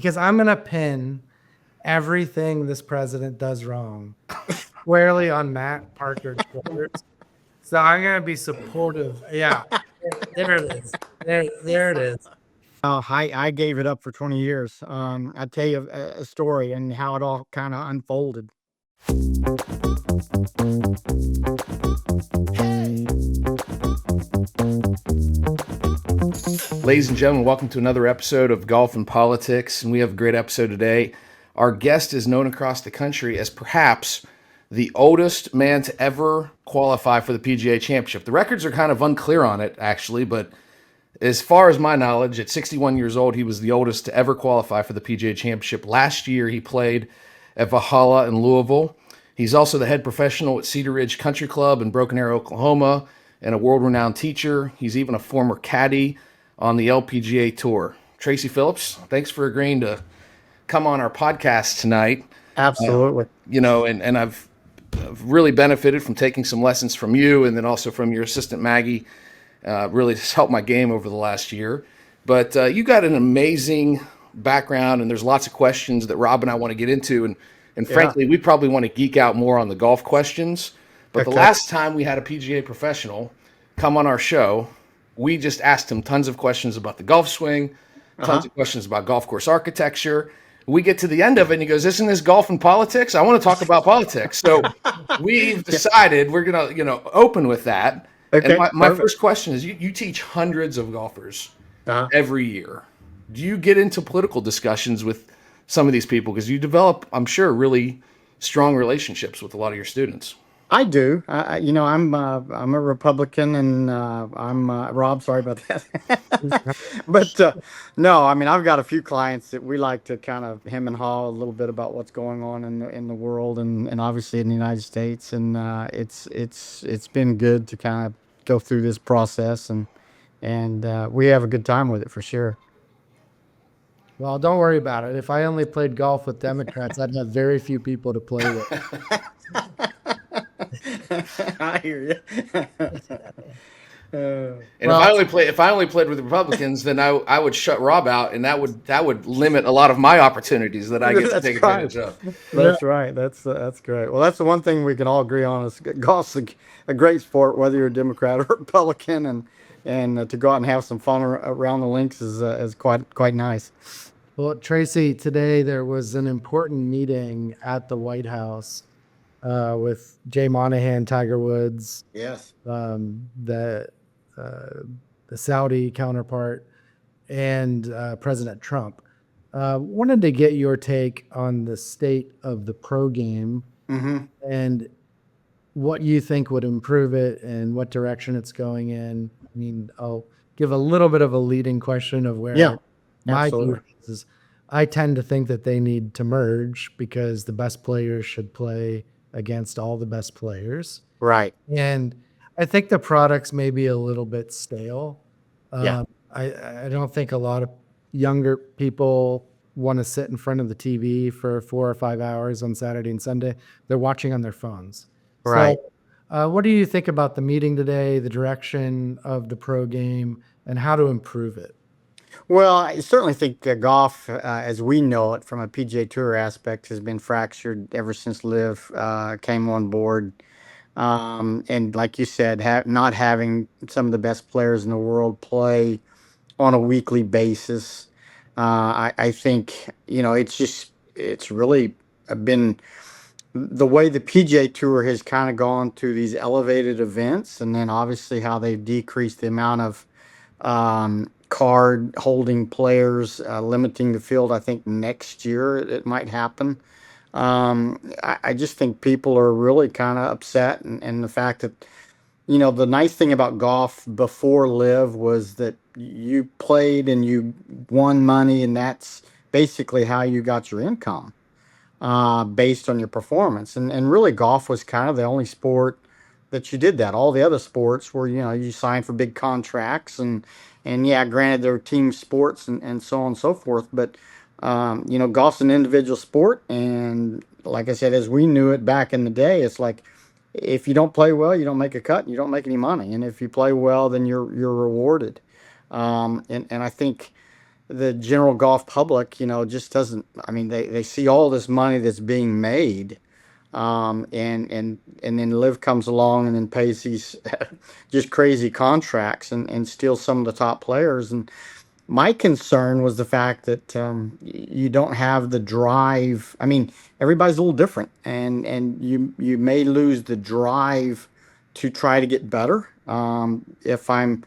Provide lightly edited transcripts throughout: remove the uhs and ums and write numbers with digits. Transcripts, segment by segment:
because I'm going to pin everything this president does wrong squarely on Matt Parker's shoulders. So I'm going to be supportive. Yeah. There it is. There it is. I gave it up for 20 years. I'll tell you a story and how it all kind of unfolded. Ladies and gentlemen, welcome to another episode of Golf and Politics, and we have a great episode today. Our guest is known across the country as perhaps the oldest man to ever qualify for the PGA Championship. The records are kind of unclear on it, actually, but as far as my knowledge, at 61 years old, he was the oldest to ever qualify for the PGA Championship. Last year, he played at Valhalla in Louisville. He's also the head professional at Cedar Ridge Country Club in Broken Arrow, Oklahoma, and a world-renowned teacher. He's even a former caddy on the LPGA Tour. Tracy Phillips, thanks for agreeing to come on our podcast tonight. Absolutely. And I've really benefited from taking some lessons from you and then also from your assistant Maggie. Really has helped my game over the last year. But you got an amazing background, and there's lots of questions that Rob and I want to get into. And frankly, we probably want to geek out more on the golf questions. But the last time we had a PGA professional come on our show, we just asked him tons of questions about the golf swing, tons of questions about golf course architecture. We get to the end of it, and he goes, "Isn't this golf and politics? I want to talk about politics." So we've decided we're going to, open with that. Okay, and my first question is, you teach hundreds of golfers every year. Do you get into political discussions with some of these people? Because you develop, I'm sure, really strong relationships with a lot of your students. I do. I'm a Republican, and I'm Rob. Sorry about that. But no, I mean, I've got a few clients that we like to kind of hem and haw a little bit about what's going on in the world, and obviously in the United States. And it's been good to kind of go through this process, and we have a good time with it for sure. Well, don't worry about it. If I only played golf with Democrats, I'd have very few people to play with. I hear you. And if I only played with Republicans, then I would shut Rob out, and that would limit a lot of my opportunities that I get to take advantage of. That's right. That's great. Well, that's the one thing we can all agree on is golf's a great sport, whether you're a Democrat or Republican, and to go out and have some fun around the links is quite nice. Well, Tracy, today there was an important meeting at the White House with Jay Monahan, Tiger Woods, Yes. the Saudi counterpart, and President Trump. Wanted to get your take on the state of the pro game and what you think would improve it and what direction it's going in. I mean, I'll give a little bit of a leading question of where my view is. I tend to think that they need to merge because the best players should play against all the best players. Right. And I think the products may be a little bit stale. I don't think a lot of younger people want to sit in front of the TV for 4 or 5 hours on Saturday and Sunday. They're watching on their phones. Right. So, what do you think about the meeting today, the direction of the pro game, and how to improve it? Well, I certainly think golf, as we know it from a PGA Tour aspect, has been fractured ever since LIV came on board. And like you said, not having some of the best players in the world play on a weekly basis. I think, it's really been the way the PGA Tour has kind of gone to these elevated events, and then obviously how they've decreased the amount of card holding players, limiting the field. I think next year it might happen. I just think people are really kind of upset, and the fact that, the nice thing about golf before LIV was that you played and you won money, and that's basically how you got your income, based on your performance. And really, golf was kind of the only sport that you did that. All the other sports were, you signed for big contracts, and yeah, granted, they're team sports and so on and so forth, but golf's an individual sport, and like I said, as we knew it back in the day, it's like if you don't play well, you don't make a cut, and you don't make any money, and if you play well, then you're rewarded. And I think the general golf public, just doesn't. I mean, they see all this money that's being made, and then Liv comes along and then pays these just crazy contracts and steals some of the top players. And my concern was the fact that you don't have the drive. I mean, everybody's a little different, and you may lose the drive to try to get better. If I'm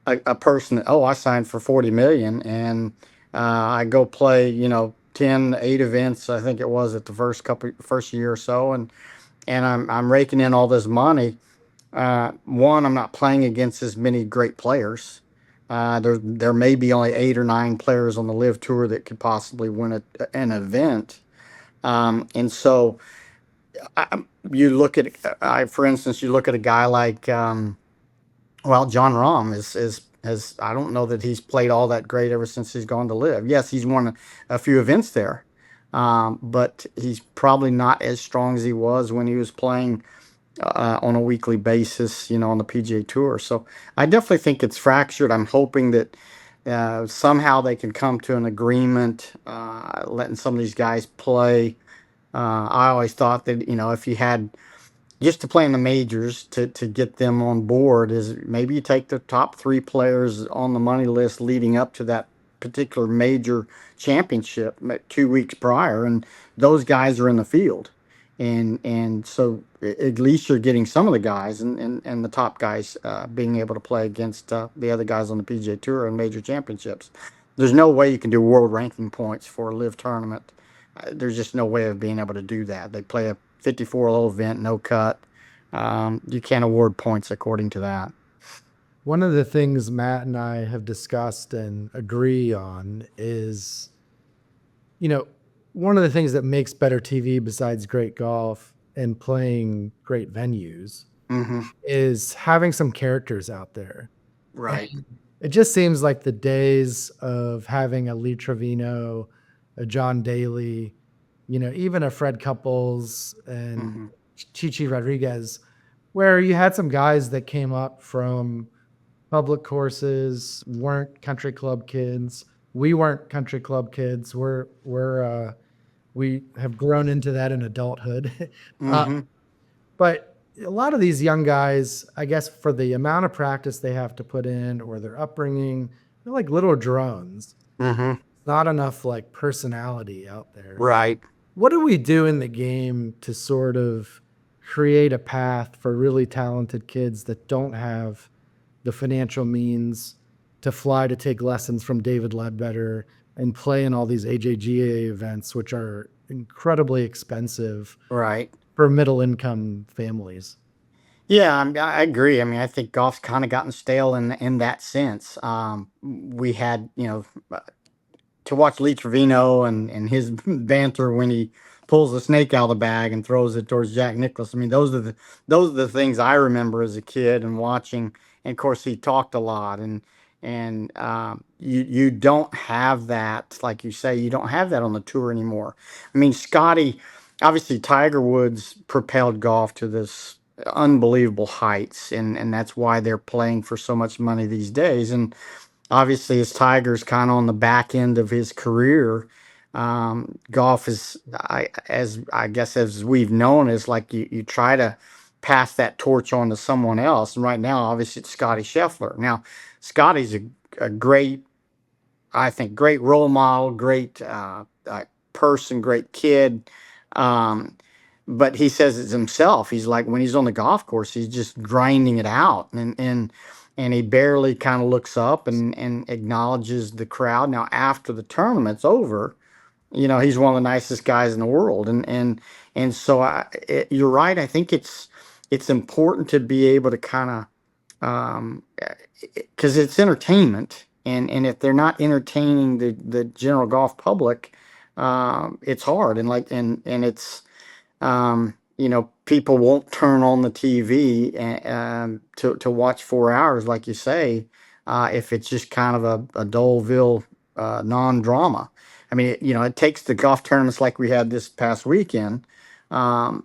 a person that, I signed for 40 million and I go play 8 events, I think it was, at the first year or so, and I'm raking in all this money. One, I'm not playing against as many great players. There may be only 8 or 9 players on the Live Tour that could possibly win an event. And so you look at, for instance, you look at a guy like, John Rahm has, I don't know that he's played all that great ever since he's gone to Live. Yes, he's won a few events there, but he's probably not as strong as he was when he was playing on a weekly basis, on the PGA Tour. So I definitely think it's fractured. I'm hoping that somehow they can come to an agreement, letting some of these guys play. I always thought that, if you had just to play in the majors to get them on board, is maybe you take the top 3 players on the money list leading up to that particular major championship 2 weeks prior, and those guys are in the field. And so at least you're getting some of the guys and the top guys being able to play against the other guys on the PGA Tour and major championships. There's no way you can do world ranking points for a live tournament. There's just no way of being able to do that. They play a 54-hole event, no cut. You can't award points according to that. One of the things Matt and I have discussed and agree on is, one of the things that makes better TV besides great golf and playing great venues is having some characters out there. Right. And it just seems like the days of having a Lee Trevino, a John Daly, even a Fred Couples and Chichi Rodriguez, where you had some guys that came up from public courses, weren't country club kids. We weren't country club kids. We have grown into that in adulthood. But a lot of these young guys, I guess, for the amount of practice they have to put in or their upbringing, they're like little drones. Not enough like personality out there. Right. What do we do in the game to sort of create a path for really talented kids that don't have the financial means to fly to take lessons from David Ledbetter and play in all these AJGA events, which are incredibly expensive Right. for middle income families? Yeah, I agree. I mean, I think golf's kind of gotten stale in that sense. We had, to watch Lee Trevino and his banter when he pulls the snake out of the bag and throws it towards Jack Nicklaus. I mean, those are the things I remember as a kid and watching. And of course, he talked a lot, and you don't have that, like you say, you don't have that on the tour anymore. I mean, Scotty, obviously, Tiger Woods propelled golf to this unbelievable heights, and that's why they're playing for so much money these days. And obviously, as Tiger's kind of on the back end of his career, golf is, I guess, as we've known, is like you try to pass that torch on to someone else. And right now, obviously, it's Scotty Scheffler. Now, Scotty's a great, I think, great role model, great person, great kid. Um, but he says it himself. He's like, when he's on the golf course, he's just grinding it out, and he barely kind of looks up and acknowledges the crowd. Now, after the tournament's over, he's one of the nicest guys in the world, and so you're right. I think it's important to be able to kind of, because it's entertainment, and if they're not entertaining the general golf public, it's hard, and it's people won't turn on the TV to watch 4 hours, like you say, if it's just kind of a Doleville non-drama. I mean, it takes the golf tournaments like we had this past weekend. I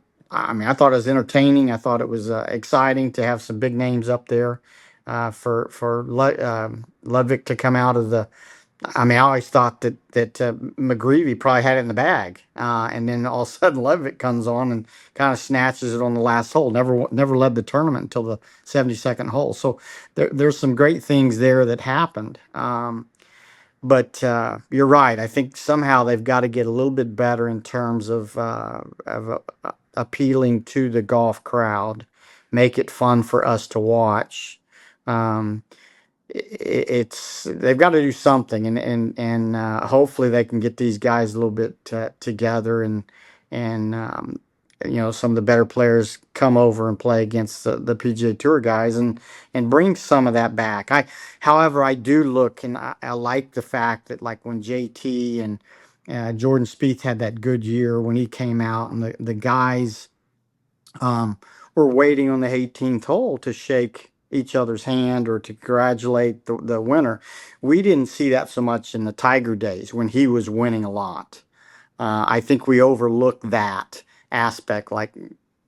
mean, I thought it was entertaining. I thought it was exciting to have some big names up there for Ludwig to come out of the I mean, I always thought that McGreevy probably had it in the bag, and then all of a sudden Levitt comes on and kind of snatches it on the last hole. Never led the tournament until the 72nd hole. So there's some great things there that happened. But you're right. I think somehow they've got to get a little bit better in terms of appealing to the golf crowd, make it fun for us to watch. Um, it's they've got to do something, and hopefully they can get these guys a little bit together, and some of the better players come over and play against the PGA Tour guys and bring some of that back. However, I do look and I like the fact that like when JT and Jordan Spieth had that good year when he came out, and the guys um, were waiting on the 18th hole to shake each other's hand or to congratulate the winner. We didn't see that so much in the Tiger days when he was winning a lot. I think we overlooked that aspect. Like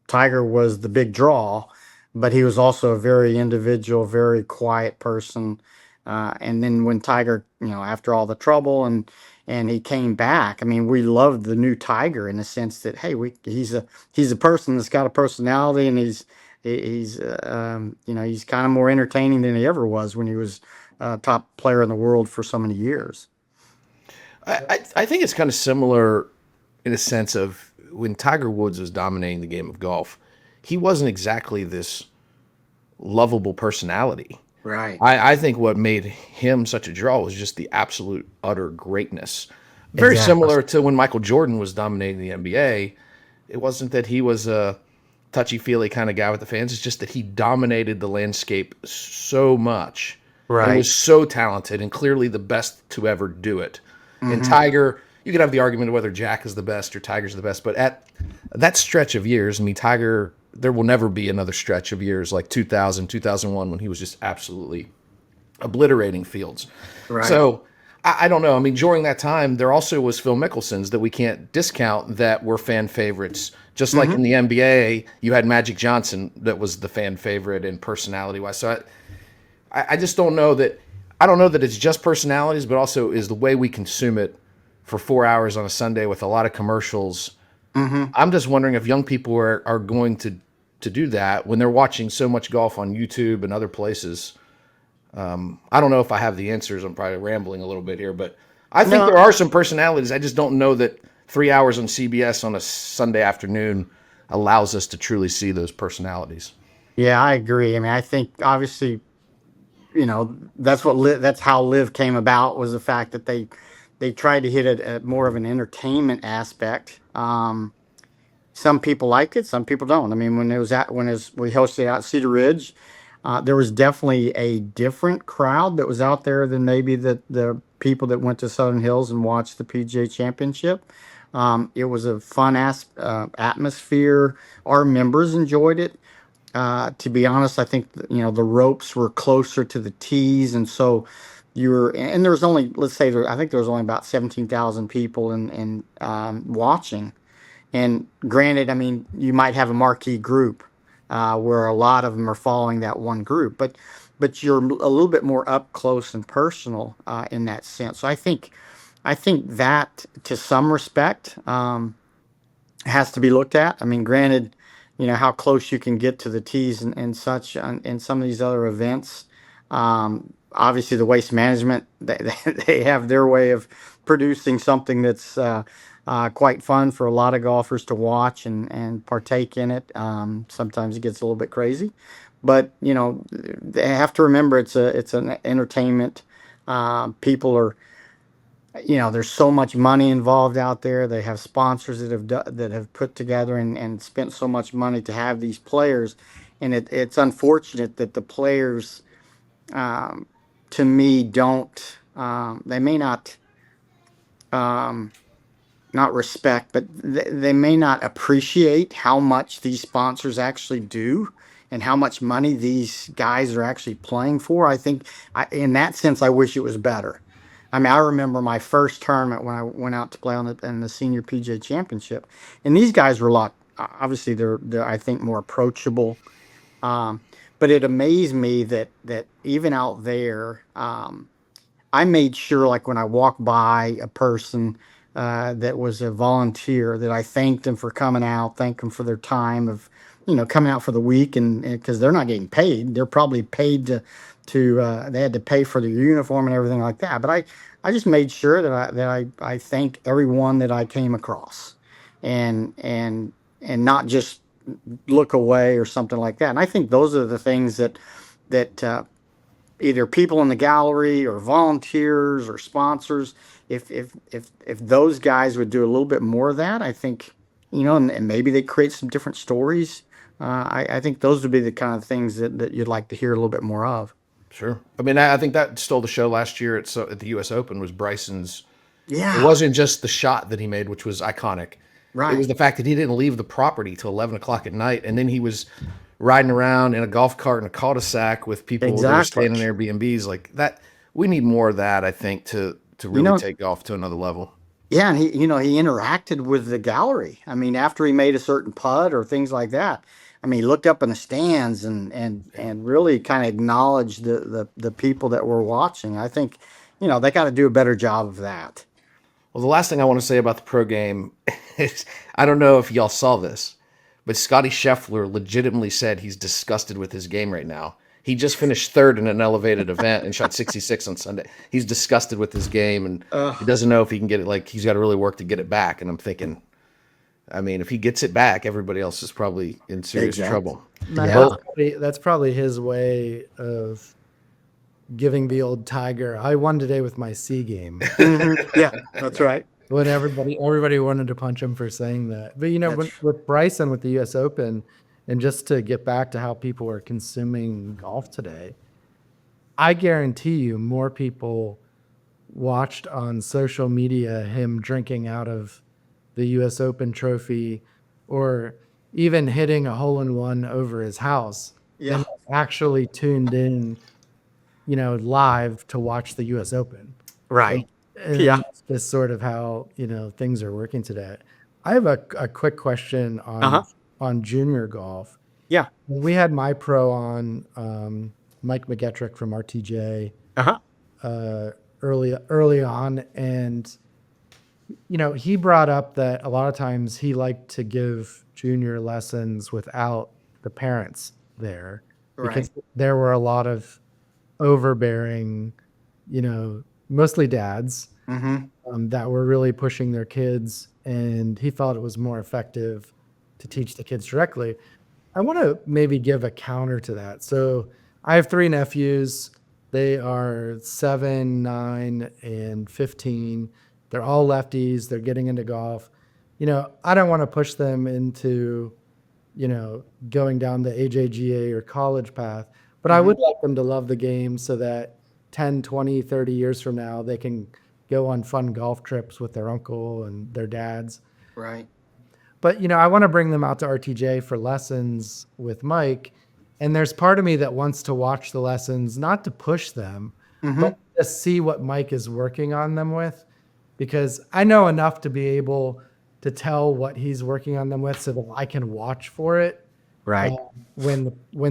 Tiger was the big draw, but he was also a very individual, very quiet person. And then when Tiger, after all the trouble and he came back, I mean, we loved the new Tiger in the sense that hey, he's a person that's got a personality, and he's kind of more entertaining than he ever was when he was top player in the world for so many years. I think it's kind of similar in a sense of when Tiger Woods was dominating the game of golf, he wasn't exactly this lovable personality. Right. I think what made him such a draw was just the absolute utter greatness. Very Exactly. similar to when Michael Jordan was dominating the NBA. It wasn't that he was a touchy-feely kind of guy with the fans. It's just that he dominated the landscape so much and Right. was so talented and clearly the best to ever do it. And Tiger, you could have the argument of whether Jack is the best or Tiger's the best, but at that stretch of years, I mean, Tiger, there will never be another stretch of years like 2000, 2001 when he was just absolutely obliterating fields. Right. So I don't know. I mean, during that time, there also was Phil Mickelson's that we can't discount that were fan favorites. Just like in the NBA, you had Magic Johnson that was the fan favorite and personality wise. So I just don't know that. I don't know that it's just personalities, but also is the way we consume it for 4 hours on a Sunday with a lot of commercials. I'm just wondering if young people are going to do that when they're watching so much golf on YouTube and other places. I don't know if I have the answers. I'm probably rambling a little bit here, but I think No. there are some personalities. I just don't know that 3 hours on CBS on a Sunday afternoon allows us to truly see those personalities. Yeah, I agree. I mean, I think obviously, that's how Live came about, was the fact that they tried to hit it at more of an entertainment aspect. Some people liked it, some people don't. I mean, we hosted out at Cedar Ridge, there was definitely a different crowd that was out there than maybe the people that went to Southern Hills and watched the PGA Championship. It was a fun atmosphere. Our members enjoyed it. To be honest, I think the ropes were closer to the tees, and so and there was only, let's say, I think there was only about 17,000 people in watching. And granted, I mean, you might have a marquee group where a lot of them are following that one group, but you're a little bit more up close and personal in that sense. So I think that to some respect has to be looked at. I mean, granted, how close you can get to the tees and such in some of these other events. Obviously, the waste management, they have their way of producing something that's quite fun for a lot of golfers to watch and partake in it. Sometimes it gets a little bit crazy, but they have to remember it's an entertainment. People are, there's so much money involved out there. They have sponsors that have put together and spent so much money to have these players, and it's unfortunate that the players, um, to me, don't. They may um, not respect, but they may not appreciate how much these sponsors actually do and how much money these guys are actually playing for. I think, in that sense, I wish it was better. I mean, I remember my first tournament when I went out to play in the senior PGA Championship, and these guys were a lot. Obviously, they're I think more approachable. Um, but it amazed me that even out there, I made sure, like when I walked by a person that was a volunteer, that I thanked them for coming out, thank them for their time of, coming out for the week, and because they're not getting paid, they're probably paid to they had to pay for their uniform and everything like that. But I just made sure that I thanked everyone that I came across, and not just look away or something like that. And I think those are the things that either people in the gallery or volunteers or sponsors, if those guys would do a little bit more of that, I think, and maybe they create some different stories. I think those would be the kind of things that you'd like to hear a little bit more of. Sure. I mean, I think that stole the show last year at the U.S. Open was Bryson's. It Yeah, wasn't just the shot that he made, which was iconic. It was right. the fact that he didn't leave the property till 11 o'clock at night, and then he was riding around in a golf cart in a cul-de-sac with people that were Exactly. staying in Airbnbs like that. We need more of that, I think, to You really know, take golf to another level. yeah, and he interacted with the gallery. I mean, after he made a certain putt or things like that, I mean, he looked up in the stands and really kind of acknowledged the people that were watching. I think, they got to do a better job of that. Well, the last thing I want to say about the pro game is I don't know if y'all saw this, but Scotty Scheffler legitimately said he's disgusted with his game right now. He just finished third in an elevated event and shot 66 on Sunday. He's disgusted with his game and Uh, he doesn't know if he can get it. Like, he's got to really work to get it back. And I'm thinking, I mean, if he gets it back, everybody else is probably in serious exactly. trouble. Matt, Yeah. that's probably his way of giving the old Tiger, I won today with my C game. Yeah, that's right. When everybody wanted to punch him for saying that. But That's with Bryson with the U.S. Open, and just to get back to how people are consuming golf today, I guarantee you more people watched on social media him drinking out of the U.S. Open trophy, or even hitting a hole in one over his house, yeah, than actually tuned in, live to watch the U.S. Open. right. And Yeah. that's just sort of how, things are working today. I have a quick question Uh-huh. on junior golf. Yeah. When we had my pro on, Mike McGettrick from RTJ, Uh-huh. early on, and he brought up that a lot of times he liked to give junior lessons without the parents there, because Right. there were a lot of overbearing, mostly dads, Mm-hmm. that were really pushing their kids, and he felt it was more effective to teach the kids directly. I want to maybe give a counter to that. So I have three nephews. They are 7, 9, and 15. They're all lefties. They're getting into golf. I don't want to push them into, going down the AJGA or college path, but I Mm-hmm. would like them to love the game so that 10, 20, 30 years from now, they can go on fun golf trips with their uncle and their dads. Right. But I want to bring them out to RTJ for lessons with Mike, and there's part of me that wants to watch the lessons, not to push them, Mm-hmm. but to see what Mike is working on them with, because I know enough to be able to tell what he's working on them with, so that I can watch for it Right. when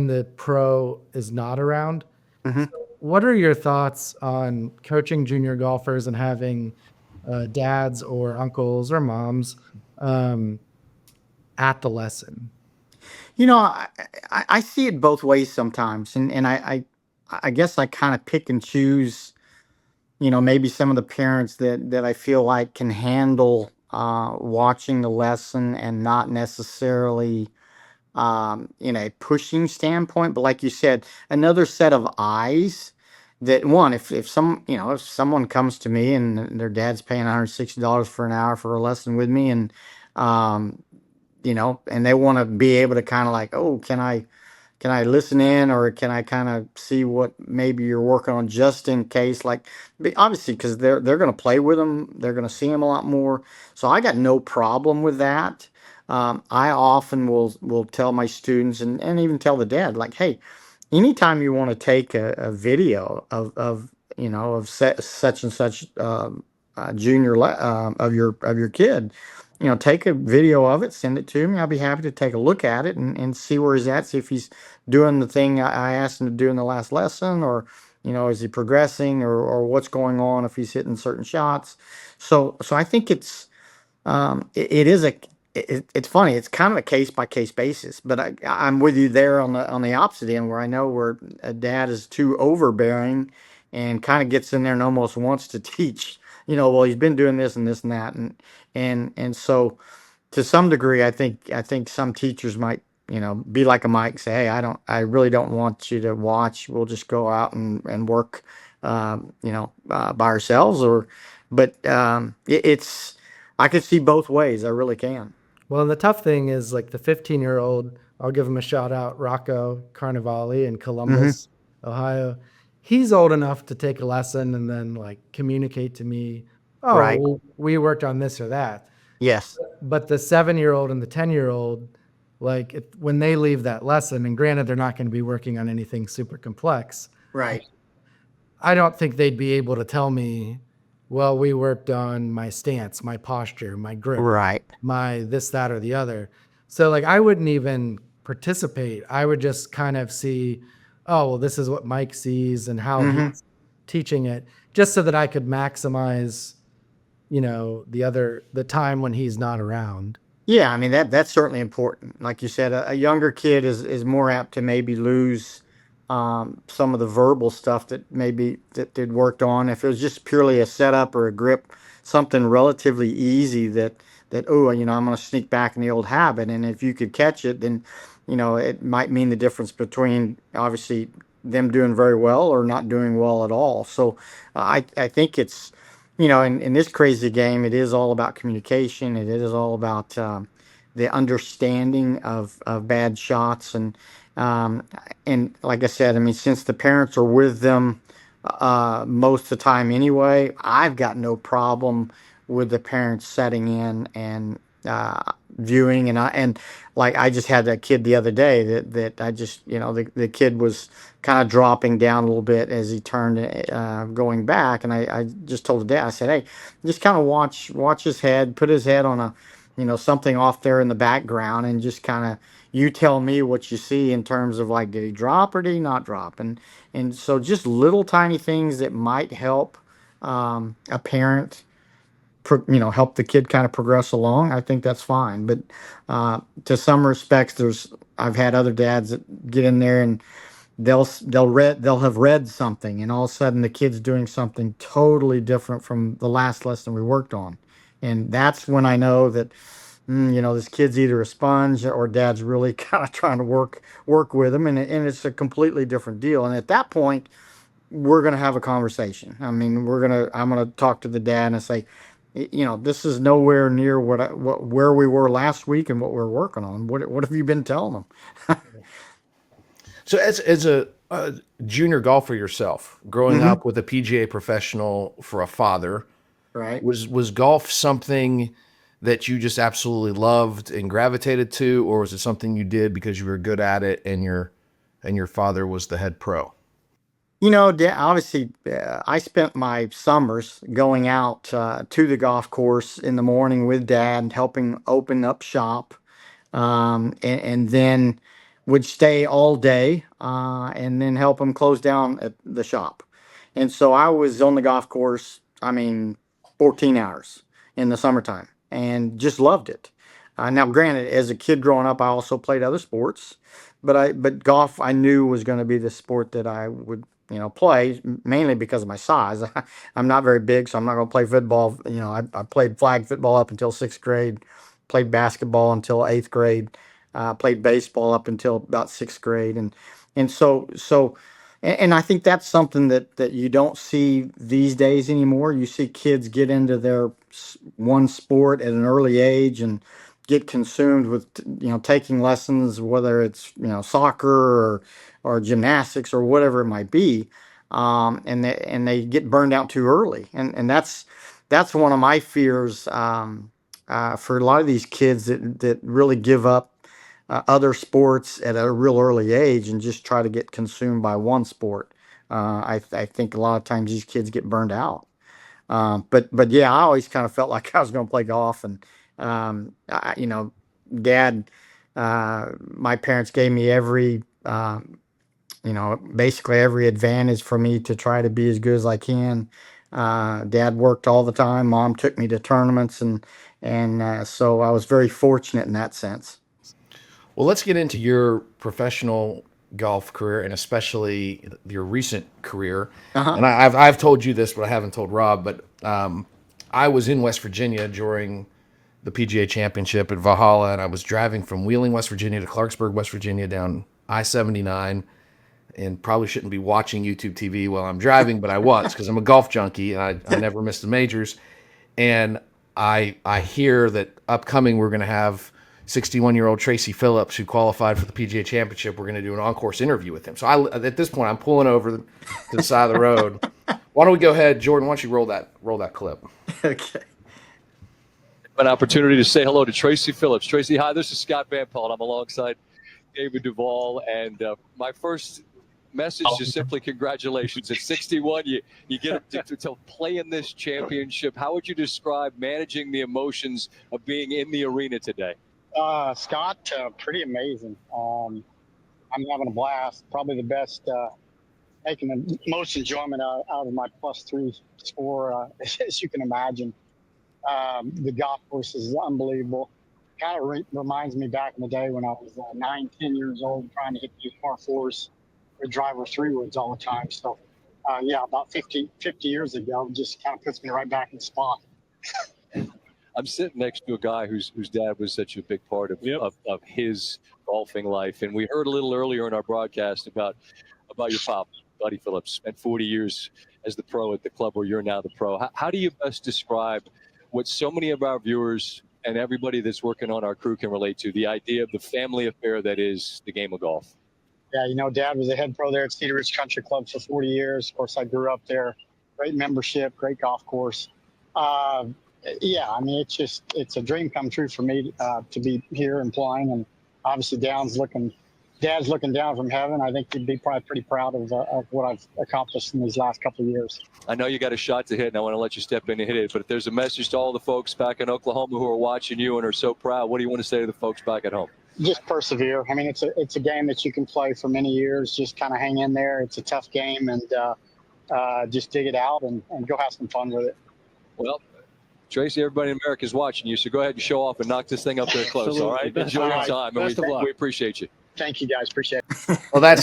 the pro is not around. Mm-hmm. What are your thoughts on coaching junior golfers and having dads or uncles or moms at the lesson? I see it both ways sometimes, and I guess I kind of pick and choose. Maybe some of the parents that I feel like can handle watching the lesson and not necessarily in a pushing standpoint, but like you said, another set of eyes. That one, if someone comes to me and their dad's paying $160 for an hour for a lesson with me, um, and they want to be able to kind of like, oh, can I listen in, or can I kind of see what maybe you're working on just in case? Like, obviously, because they're going to play with them, they're going to see them a lot more. So I got no problem with that. I often will tell my students and even tell the dad, like, hey, anytime you want to take a video of such and such junior of your kid, take a video of it, send it to me. I'll be happy to take a look at it and see where he's at, see if he's doing the thing I asked him to do in the last lesson, or is he progressing, or what's going on if he's hitting certain shots. So I think it is it's funny. It's kind of a case by case basis, but I'm with you there on the opposite end, where I know where a dad is too overbearing and kind of gets in there and almost wants to teach. Well, he's been doing this and this and that, and so to some degree, I think some teachers might, be like a Mike, say, hey, I really don't want you to watch. We'll just go out and work, by ourselves. But it's, I could see both ways. I really can. Well, and the tough thing is like the 15-year-old, I'll give him a shout out, Rocco Carnevale in Hmm. Columbus, Ohio. He's old enough to take a lesson and then like communicate to me, oh, Right. well, we worked on this or that. Yes. But the 7-year-old and the 10-year-old, like when they leave that lesson, and granted, they're not going to be working on anything super complex, Right. I don't think they'd be able to tell me, well, we worked on my stance, my posture, my grip, Right. my this, that, or the other. So like I wouldn't even participate. I would just kind of see, oh, well, this is what Mike sees and how Hmm. he's teaching it, just so that I could maximize, the time when he's not around. Yeah, I mean that's certainly important. Like you said, a younger kid is more apt to maybe lose some of the verbal stuff that maybe that they'd worked on. If it was just purely a setup or a grip, something relatively easy that I'm going to sneak back in the old habit, and if you could catch it, then it might mean the difference between obviously them doing very well or not doing well at all. So I think it's in this crazy game, it is all about communication. It is all about the understanding of bad shots, um, and like I said, I mean, since the parents are with them most of the time anyway, I've got no problem with the parents setting in and viewing. And like I just had that kid the other day that I just the kid was kind of dropping down a little bit as he turned going back, and I just told the dad, I said, hey, just kind of watch his head, put his head on a something off there in the background, and just kind of you tell me what you see in terms of like, did he drop or did he not drop? And so just little tiny things that might help a parent help the kid kind of progress along. I think that's fine. But to some respects, I've had other dads that get in there and they'll have read something, and all of a sudden the kid's doing something totally different from the last lesson we worked on, and that's when I know that this kid's either a sponge or dad's really kind of trying to work with him, and it's a completely different deal. And at that point, we're gonna have a conversation. I mean, I'm gonna talk to the dad and say, this is nowhere near where we were last week and what we're working on. What have you been telling them? So as a junior golfer yourself, growing Hmm. up with a PGA professional for a father, Right. was golf something that you just absolutely loved and gravitated to, or was it something you did because you were good at it and your father was the head pro? Obviously, I spent my summers going out to the golf course in the morning with dad, helping open up shop, and then would stay all day and then help him close down at the shop. And so I was on the golf course, I mean, 14 hours in the summertime and just loved it. Now, granted, as a kid growing up, I also played other sports, but golf I knew was going to be the sport that I would play, mainly because of my size. I'm not very big, so I'm not going to play football. I played flag football up until sixth grade, played basketball until eighth grade, played baseball up until about sixth grade, and I think that's something that you don't see these days anymore. You see kids get into their one sport at an early age and get consumed with taking lessons, whether it's soccer or gymnastics or whatever it might be, and they get burned out too early, and that's one of my fears for a lot of these kids that really give up other sports at a real early age and just try to get consumed by one sport. I think a lot of times these kids get burned out. But yeah, I always kind of felt like I was going to play golf, and Dad, my parents gave me every basically every advantage for me to try to be as good as I can. Dad worked all the time. Mom took me to tournaments, and so I was very fortunate in that sense. Well, let's get into your professional golf career and especially your recent career. Uh-huh. And I've told you this, but I haven't told Rob. But I was in West Virginia during the PGA Championship at Valhalla, and I was driving from Wheeling, West Virginia to Clarksburg, West Virginia, down I-79, and probably shouldn't be watching YouTube TV while I'm driving, but I was because I'm a golf junkie and I never missed the majors. And I hear that upcoming we're going to have 61-year-old Tracy Phillips, who qualified for the PGA Championship. We're going to do an on-course interview with him. So at this point, I'm pulling over to the side of the road. Why don't we go ahead, Jordan? Why don't you roll that clip? Okay. An opportunity to say hello to Tracy Phillips. Tracy, hi, this is Scott Van Pelt. I'm alongside David Duvall, and my first message is simply congratulations. At 61, you get to play in this championship. How would you describe managing the emotions of being in the arena today? Scott, pretty amazing. I'm having a blast. Probably the best, making the most enjoyment out of my +3 score, as you can imagine. The golf course is unbelievable. Kind of reminds me back in the day when I was 9, 10 years old, trying to hit these par fours with driver 3-woods all the time. So, about 50 years ago, just kind of puts me right back in the spot. I'm sitting next to a guy whose dad was such a big part of his golfing life. And we heard a little earlier in our broadcast about your pop, Buddy Phillips, spent 40 years as the pro at the club where you're now the pro. How do you best describe what so many of our viewers and everybody that's working on our crew can relate to, the idea of the family affair that is the game of golf? Yeah, Dad was a head pro there at Cedar Ridge Country Club for 40 years. Of course, I grew up there. Great membership, great golf course. It's a dream come true for me to be here and playing. And obviously, Dad's looking down from heaven. I think he'd be probably pretty proud of what I've accomplished in these last couple of years. I know you got a shot to hit, and I want to let you step in and hit it. But if there's a message to all the folks back in Oklahoma who are watching you and are so proud, what do you want to say to the folks back at home? Just persevere. I mean, it's a game that you can play for many years. Just kind of hang in there. It's a tough game, and just dig it out and go have some fun with it. Well, Tracy, everybody in America is watching you, so go ahead and show off and knock this thing up there close. All right, enjoy your time, and we appreciate you. Thank you, guys. Appreciate it. Well, that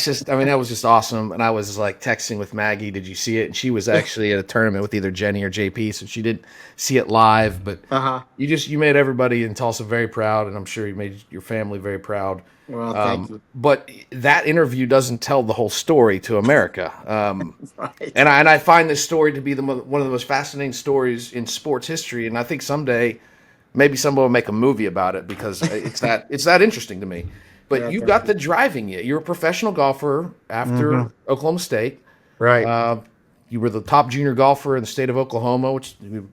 was just awesome. And I was like texting with Maggie, did you see it? And she was actually at a tournament with either Jenny or JP, so she didn't see it live. But you made everybody in Tulsa very proud, and I'm sure you made your family very proud. Well, thank you. But that interview doesn't tell the whole story to America. Right. And I find this story to be one of the most fascinating stories in sports history. And I think someday maybe someone will make a movie about it because it's that interesting to me. But you got the driving it. You're a professional golfer after Oklahoma State. Right. You were the top junior golfer in the state of Oklahoma, which is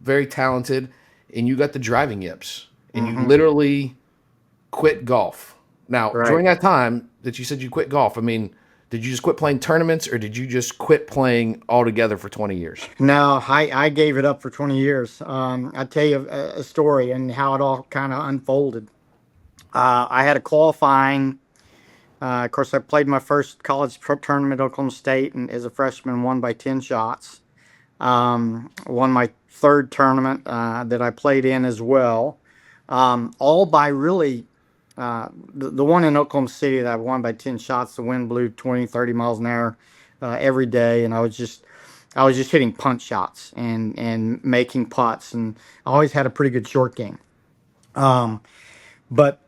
very talented. And you got the driving yips. And you literally quit golf. Now, during that time that you said you quit golf, I mean, did you just quit playing tournaments or did you just quit playing altogether for 20 years? No, I gave it up for 20 years. I'll tell you a story and how it all kind of unfolded. I had a qualifying. Of course, I played my first college tournament at Oklahoma State, and as a freshman, won by 10 shots. Won my third tournament that I played in as well, all by really the one in Oklahoma City that I won by 10 shots. The wind blew 20, 30 miles an hour every day, and I was just hitting punch shots and making putts, and I always had a pretty good short game. But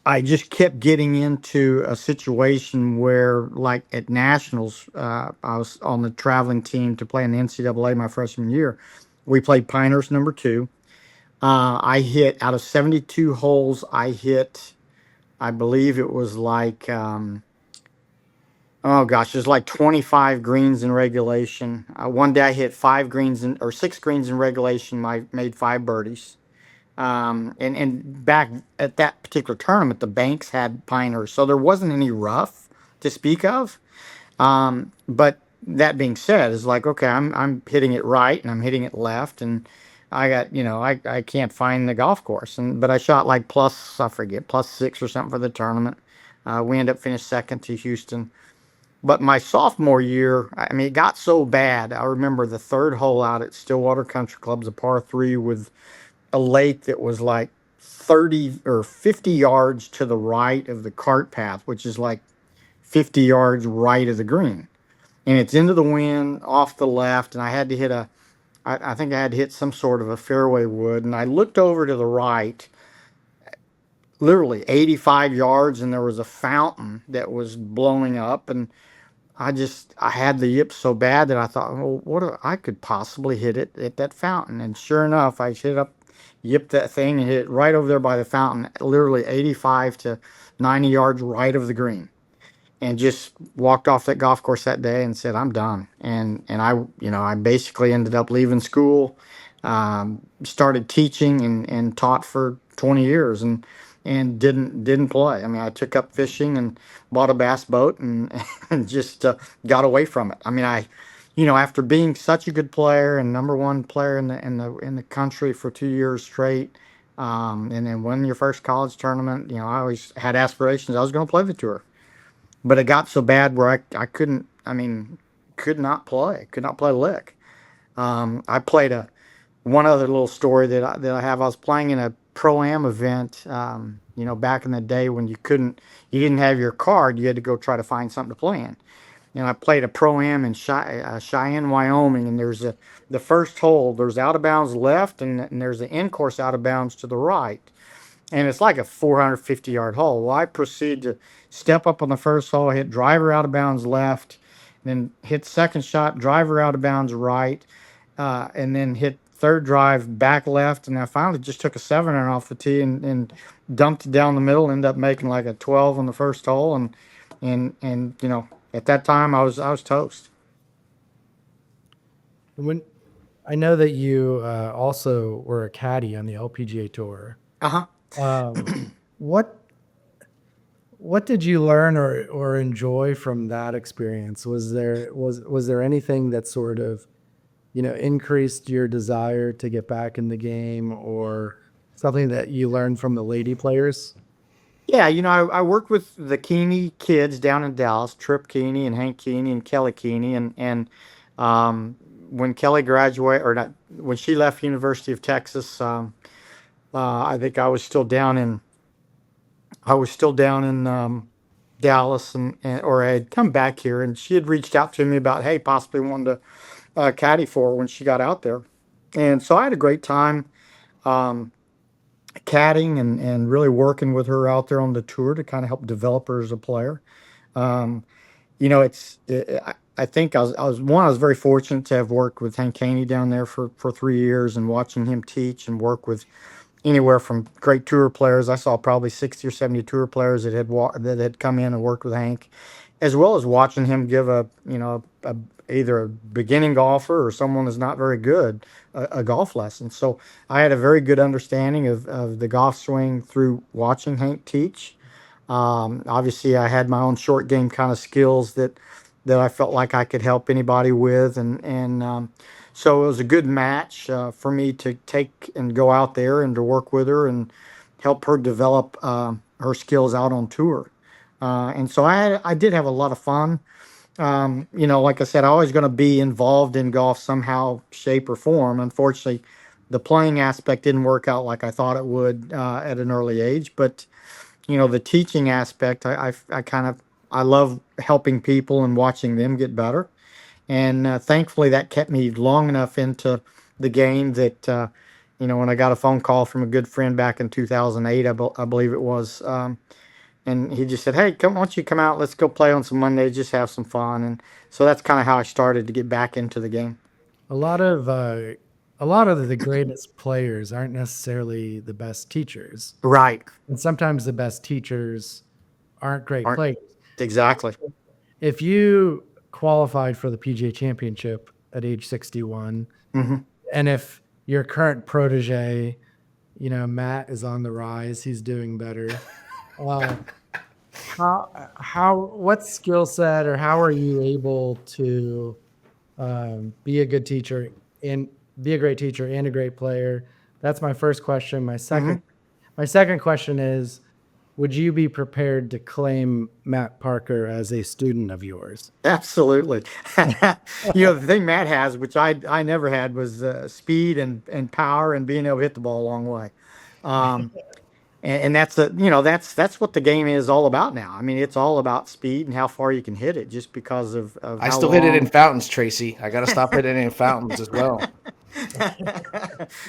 I just kept getting into a situation where, like at Nationals, I was on the traveling team to play in the NCAA my freshman year. We played Pinehurst number 2. I hit out of 72 holes. I believe it was like, it was like 25 greens in regulation. One day I hit 6 greens in regulation. I made 5 birdies. And back at that particular tournament, the banks had Pinehurst, so there wasn't any rough to speak of. But that being said, it's like, okay, I'm hitting it right and I'm hitting it left, and I got, I can't find the golf course, but I shot like +6 or something for the tournament. We ended up finished second to Houston. But my sophomore year, I mean, it got so bad. I remember the third hole out at Stillwater Country Club's a par three with a lake that was like 30 or 50 yards to the right of the cart path, which is like 50 yards right of the green. And it's into the wind off the left. And I had to hit I think I had to hit some sort of a fairway wood. And I looked over to the right, literally 85 yards, and there was a fountain that was blowing up. And I had the yips so bad that I thought, well, I could possibly hit it at that fountain. And sure enough, I yipped that thing and hit it right over there by the fountain, literally 85 to 90 yards right of the green. And just walked off that golf course that day and said, I'm done. And I basically ended up leaving school, started teaching and taught for 20 years and didn't play. I mean, I took up fishing and bought a bass boat and, and just got away from it. I mean, after being such a good player and number one player in the country for 2 years straight, and then win your first college tournament, I always had aspirations. I was going to play the tour. But it got so bad where I couldn't, could not play lick. I played one other little story that I have. I was playing in a pro-am event, back in the day when you didn't have your card, you had to go try to find something to play in. And I played a pro-am in Cheyenne, Wyoming, and the first hole, there's out of bounds left, and there's the in-course out of bounds to the right. And it's like a 450-yard hole. Well, I proceed to step up on the first hole, hit driver out of bounds left, then hit second shot, driver out of bounds right, and then hit third drive back left. And I finally just took a 7-iron off the tee and dumped it down the middle. Ended up making like a 12 on the first hole, and at that time I was toast. When I know that you also were a caddy on the LPGA tour. Uh-huh. What did you learn or enjoy from that experience? Was there anything that sort of, increased your desire to get back in the game, or something that you learned from the lady players? Yeah, I worked with the Keeney kids down in Dallas, Trip Keeney and Hank Keeney and Kelly Keeney, and when Kelly graduated, or not, when she left University of Texas, I think I was still down in Dallas, or I had come back here, and she had reached out to me about, hey, possibly wanting to caddy for her when she got out there, and so I had a great time caddying and really working with her out there on the tour to kind of help develop her as a player. Um, I think I was very fortunate to have worked with Hank Haney down there for 3 years and watching him teach and work with anywhere from great tour players. I saw probably 60 or 70 tour players that had come in and worked with Hank, as well as watching him give either a beginning golfer or someone that's not very good a golf lesson. So I had a very good understanding of the golf swing through watching Hank teach. Obviously, I had my own short game kind of skills that I felt like I could help anybody with, and so it was a good match for me to take and go out there and to work with her and help her develop her skills out on tour. And so I did have a lot of fun. Like I said, I'm always going to be involved in golf somehow, shape, or form. Unfortunately, the playing aspect didn't work out like I thought it would at an early age, but the teaching aspect, I love helping people and watching them get better. And thankfully, that kept me long enough into the game that, when I got a phone call from a good friend back in 2008, I believe it was, and he just said, "Hey, why don't you come out? Let's go play on some Mondays, just have some fun." And so that's kind of how I started to get back into the game. A lot of the greatest players aren't necessarily the best teachers, Right. and sometimes the best teachers aren't great players. Exactly. If you qualified for the PGA Championship at age 61, Mm-hmm. and if your current protege, Matt, is on the rise, he's doing better. What skill set, or how are you able to be a good teacher and be a great teacher and a great player? That's my first question. My second question is, would you be prepared to claim Matt Parker as a student of yours? Absolutely. The thing Matt has, which I never had, was speed and power and being able to hit the ball a long way. Um, and that's what the game is all about now. I mean, it's all about speed and how far you can hit it, just because of I how still hit it in long. fountains, Tracy. I got to stop hitting it in fountains as well.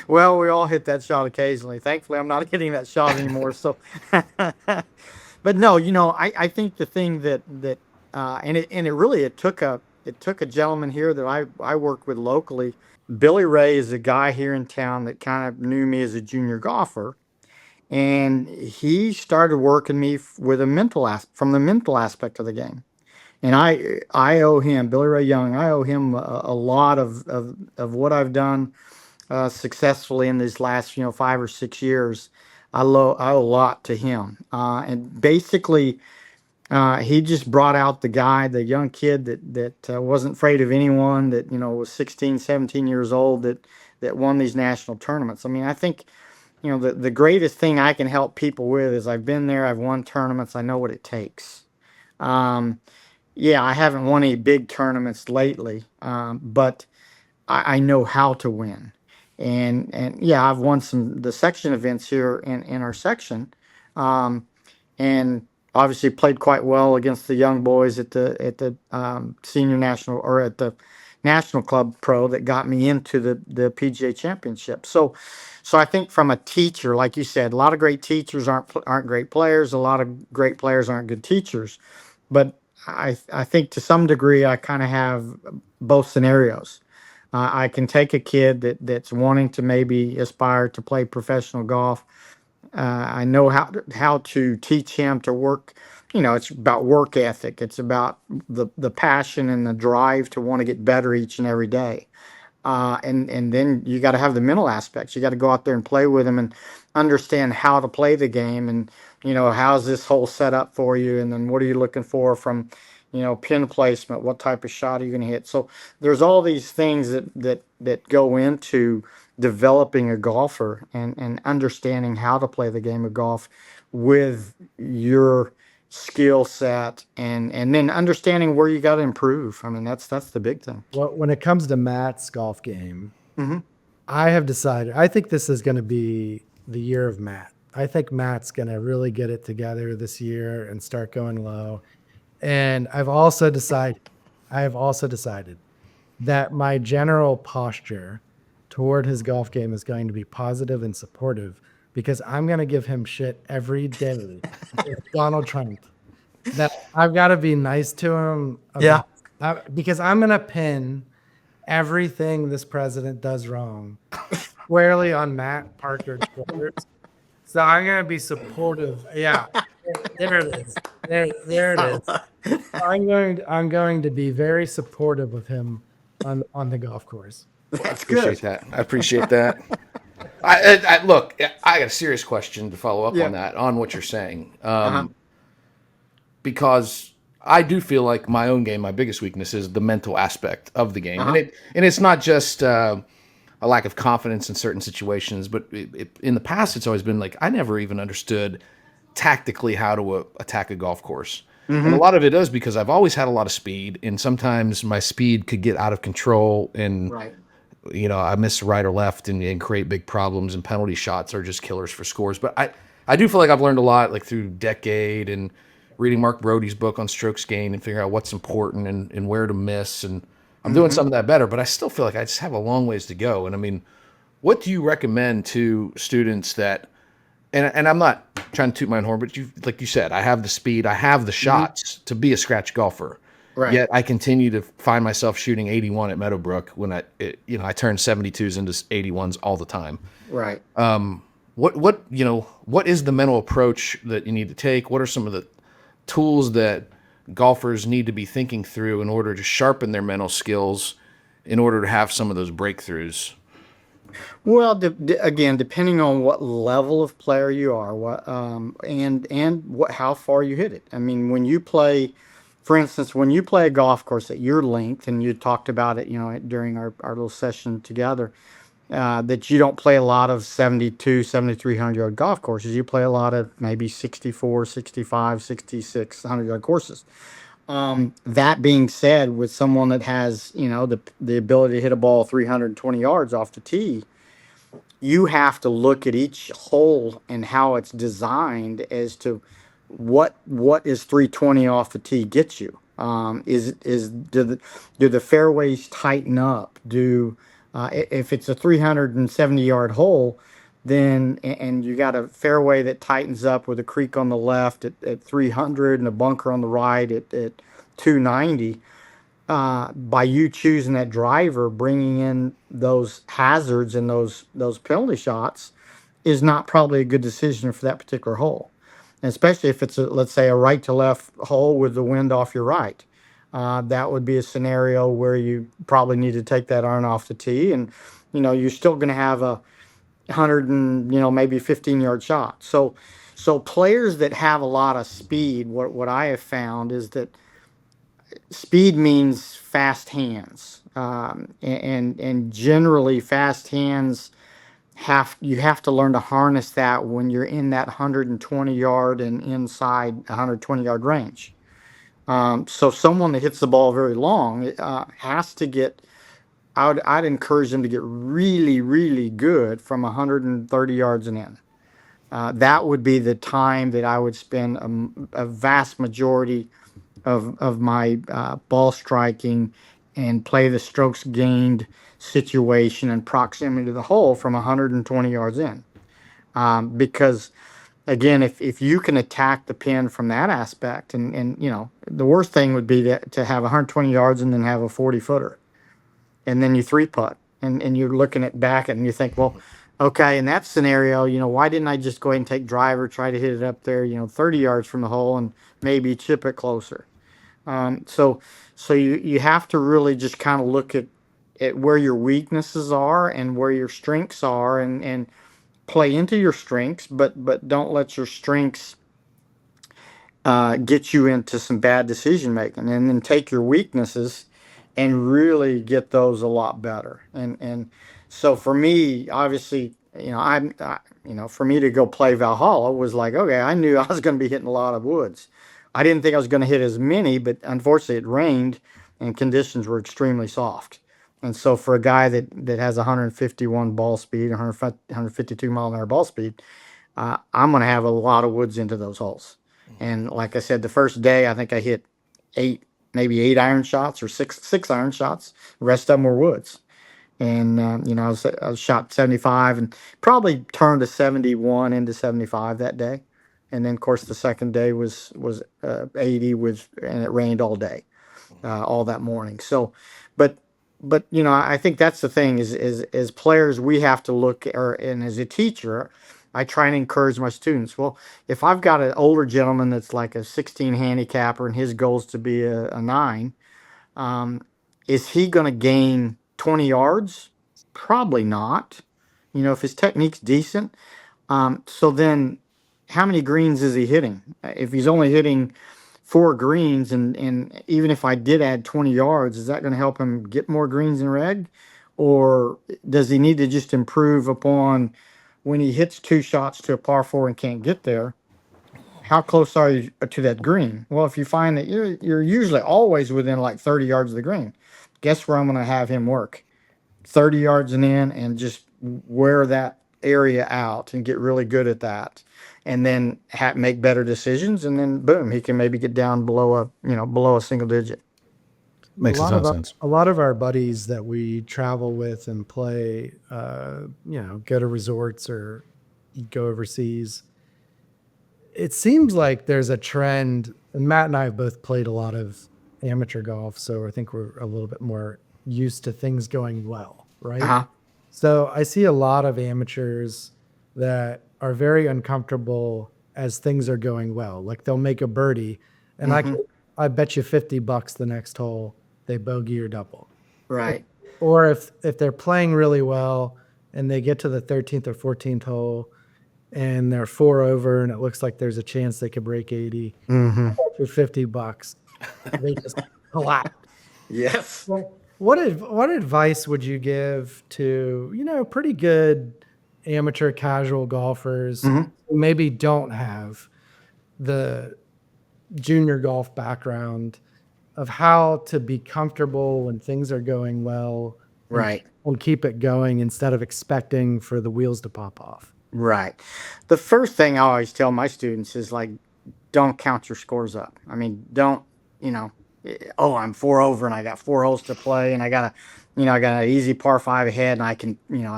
Well, we all hit that shot occasionally. Thankfully, I'm not hitting that shot anymore. So, but no, I think the thing that and it really it took a gentleman here that I work with locally. Billy Ray is a guy here in town that kind of knew me as a junior golfer, and he started working me with from the mental aspect of the game. And I owe him, Billy Ray Young. I owe him a lot of what I've done successfully in these last 5 or 6 years. I owe a lot to him, and basically he just brought out the young kid that wasn't afraid of anyone, that was 16, 17 years old, that won these national tournaments. I mean, I think the greatest thing I can help people with is I've been there, I've won tournaments, I know what it takes. Um, yeah, I haven't won any big tournaments lately, but I know how to win. And yeah, I've won the section events here in our section, um, and obviously played quite well against the young boys at the senior national, or at the national club pro, that got me into the PGA Championship. So I think from a teacher, like you said, a lot of great teachers aren't great players. A lot of great players aren't good teachers. But I think to some degree I kind of have both scenarios. I can take a kid that's wanting to maybe aspire to play professional golf. I know how to teach him to work. It's about work ethic. It's about the passion and the drive to want to get better each and every day. And then you got to have the mental aspects. You got to go out there and play with them and understand how to play the game, and how's this hole set up for you, and then what are you looking for from pin placement, what type of shot are you going to hit. So there's all these things that go into developing a golfer, and understanding how to play the game of golf with your skill set, and then understanding where you got to improve. I mean, that's the big thing. Well, when it comes to Matt's golf game, Mm-hmm. I have decided, I think this is going to be the year of Matt. I think Matt's going to really get it together this year and start going low. And I have also decided that my general posture toward his golf game is going to be positive and supportive, because I'm going to give him shit every day. It's Donald Trump. That I've got to be nice to him. Yeah. Because I'm going to pin everything this president does wrong squarely on Matt Parker's shoulders. So I'm going to be supportive. Yeah. There it is. There it is. I'm going to be very supportive of him on the golf course. That's Appreciate good. that. I appreciate that. Look, I got a serious question to follow up Yeah. on that, on what you're saying. Uh-huh. Because I do feel like my own game, my biggest weakness is the mental aspect of the game. Uh-huh. And it's not just a lack of confidence in certain situations, but in the past, it's always been like, I never even understood tactically how to attack a golf course. And a lot of it is because I've always had a lot of speed, and sometimes my speed could get out of control, and Right. I miss right or left, and create big problems, and penalty shots are just killers for scores. But I do feel like I've learned a lot, like through decade and reading Mark Brody's book on strokes gained, and figuring out what's important, and where to miss. And I'm doing some of that better, but I still feel like I just have a long ways to go. And I mean, what do you recommend to students that, and I'm not trying to toot my own horn, but like you said, I have the speed, I have the shots to be a scratch golfer. Right. Yet I continue to find myself shooting 81 at Meadowbrook when I turn 72s into 81s all the time. Right. What is the mental approach that you need to take? What are some of the tools that golfers need to be thinking through in order to sharpen their mental skills, in order to have some of those breakthroughs? Well, again, depending on what level of player you are, how far you hit it. I mean, when you play, for instance, when you play a golf course at your length, and you talked about it, during our little session together, that you don't play a lot of 72, 7,300-yard golf courses. You play a lot of maybe 64, 65, 66, 100-yard courses. That being said, with someone that has, the ability to hit a ball 320 yards off the tee, you have to look at each hole and how it's designed as to what is 320 off the tee get you. Do the fairways tighten up? If it's a 370-yard hole, then and you got a fairway that tightens up with a creek on the left at 300 and a bunker on the right at 290. By you choosing that driver, bringing in those hazards and those penalty shots is not probably a good decision for that particular hole. And especially if it's let's say a right to left hole with the wind off your right. That would be a scenario where you probably need to take that iron off the tee, and you're still going to have a 100 and maybe 15-yard shot. So players that have a lot of speed, what I have found is that speed means fast hands, and generally fast hands you have to learn to harness that when you're in that 120 yard and inside 120 yard range. So someone that hits the ball very long has to get. I'd encourage them to get really, really good from 130 yards and in. That would be the time that I would spend a vast majority of my ball striking and play the strokes gained situation and proximity to the hole from 120 yards in. Because again, if you can attack the pin from that aspect, and the worst thing would be to have 120 yards and then have a 40 footer, and then you three putt, and you're looking at back and you think, well, okay, in that scenario, why didn't I just go ahead and take driver, try to hit it up there, 30 yards from the hole and maybe chip it closer. So you have to really just kind of look at where your weaknesses are and where your strengths are, and play into your strengths, but don't let your strengths get you into some bad decision making, and then take your weaknesses and really get those a lot better. And so for me, obviously, for me to go play Valhalla was like, okay, I knew I was going to be hitting a lot of woods. I didn't think I was going to hit as many, but unfortunately it rained and conditions were extremely soft. And so for a guy that has 151 ball speed, 152 mile an hour ball speed, I'm going to have a lot of woods into those holes. And like I said, the first day, I think I hit maybe eight iron shots or six iron shots. The rest of them were woods. And, I was shot 75 and probably turned a 71 into 75 that day. And then, of course, the second day was 80 and it rained all day, all that morning. So, but I think that's the thing is as players, we have to look, and as a teacher, I try and encourage my students. Well, if I've got an older gentleman that's like a 16 handicapper and his goal is to be a 9, is he going to gain 20 yards? Probably not. If his technique's decent. So then how many greens is he hitting? If he's only hitting 4 greens, and even if I did add 20 yards, is that going to help him get more greens in red? Or does he need to just improve upon when he hits 2 shots to a par 4 and can't get there? How close are you to that green? Well, if you find that you're usually always within like 30 yards of the green, guess where I'm going to have him work? 30 yards and in, and just wear that area out and get really good at that, and then make better decisions, and then boom, he can maybe get down below a single digit. Makes a ton of sense. A lot of our buddies that we travel with and play, go to resorts or go overseas, it seems like there's a trend, and Matt and I have both played a lot of amateur golf, so I think we're a little bit more used to things going well, right? Uh-huh. So I see a lot of amateurs that are very uncomfortable as things are going well. Like they'll make a birdie, and I bet you $50 the next hole they bogey or double. Right. Or if they're playing really well and they get to the 13th or 14th hole and they're 4 over and it looks like there's a chance they could break 80 for $50, they just collapse. Yes. What advice would you give to, pretty good amateur casual golfers Mhm. who maybe don't have the junior golf background of how to be comfortable when things are going well Right. and keep it going instead of expecting for the wheels to pop off? Right. The first thing I always tell my students is like, don't count your scores up. I mean, don't, you know, oh, I'm 4 over and I got 4 holes to play and I got an easy par five ahead and I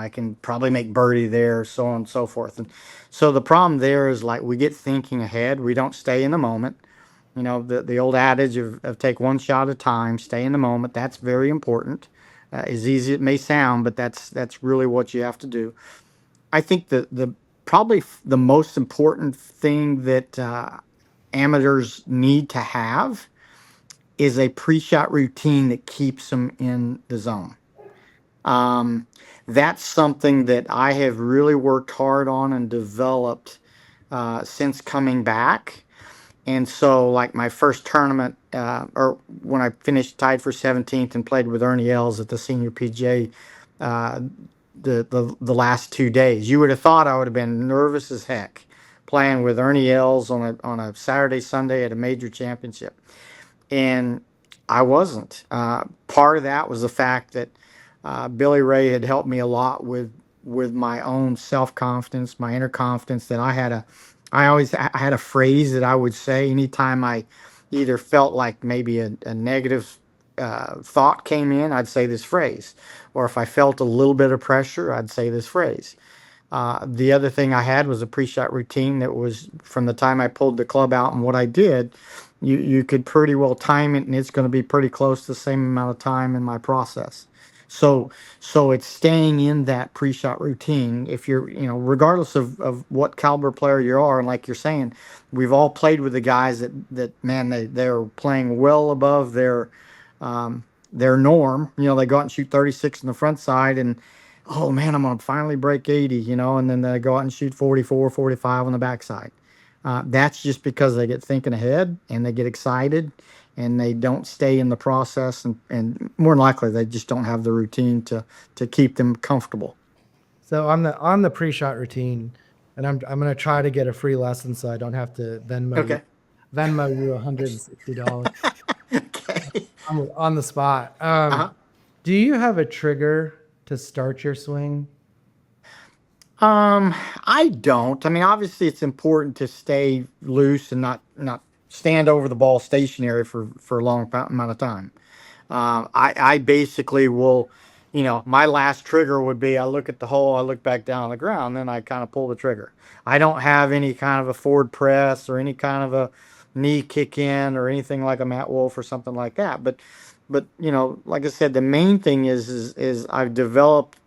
can probably make birdie there, so on and so forth. And so the problem there is like we get thinking ahead. We don't stay in the moment. The old adage of take one shot at a time, stay in the moment. That's very important. As easy as it may sound, but that's really what you have to do. I think the probably the most important thing that amateurs need to have is a pre-shot routine that keeps them in the zone. Um, that's something that I have really worked hard on and developed since coming back. And so, like my first tournament, or when I finished tied for 17th and played with Ernie Els at the Senior PGA, uh, the last 2 days, you would have thought I would have been nervous as heck playing with Ernie Els on a Saturday Sunday at a major championship, and I wasn't. Part of that was the fact that Billy Ray had helped me a lot with my own self confidence, my inner confidence. That I had a phrase that I would say anytime I either felt like maybe a negative thought came in, I'd say this phrase, or if I felt a little bit of pressure, I'd say this phrase. The other thing I had was a pre-shot routine that was from the time I pulled the club out and what I did, you could pretty well time it, and it's going to be pretty close to the same amount of time in my process. So so it's staying in that pre-shot routine. If you're, regardless of what caliber player you are, and like you're saying, we've all played with the guys that man, they're playing well above their norm. They go out and shoot 36 in the front side and oh man, I'm gonna finally break 80, and then they go out and shoot 44, 45 on the backside. That's just because they get thinking ahead and they get excited and they don't stay in the process, and more than likely they just don't have the routine to keep them comfortable. So on the pre-shot routine, and I'm gonna try to get a free lesson so I don't have to Okay. Venmo you $160 Okay. on the spot. Uh-huh. Do you have a trigger to start your swing? I don't. I mean, obviously, it's important to stay loose and not stand over the ball stationary for a long amount of time. I basically will, my last trigger would be I look at the hole, I look back down on the ground, then I kind of pull the trigger. I don't have any kind of a forward press or any kind of a knee kick in or anything like a Matt Wolf or something like that. But like I said, the main thing is I've developed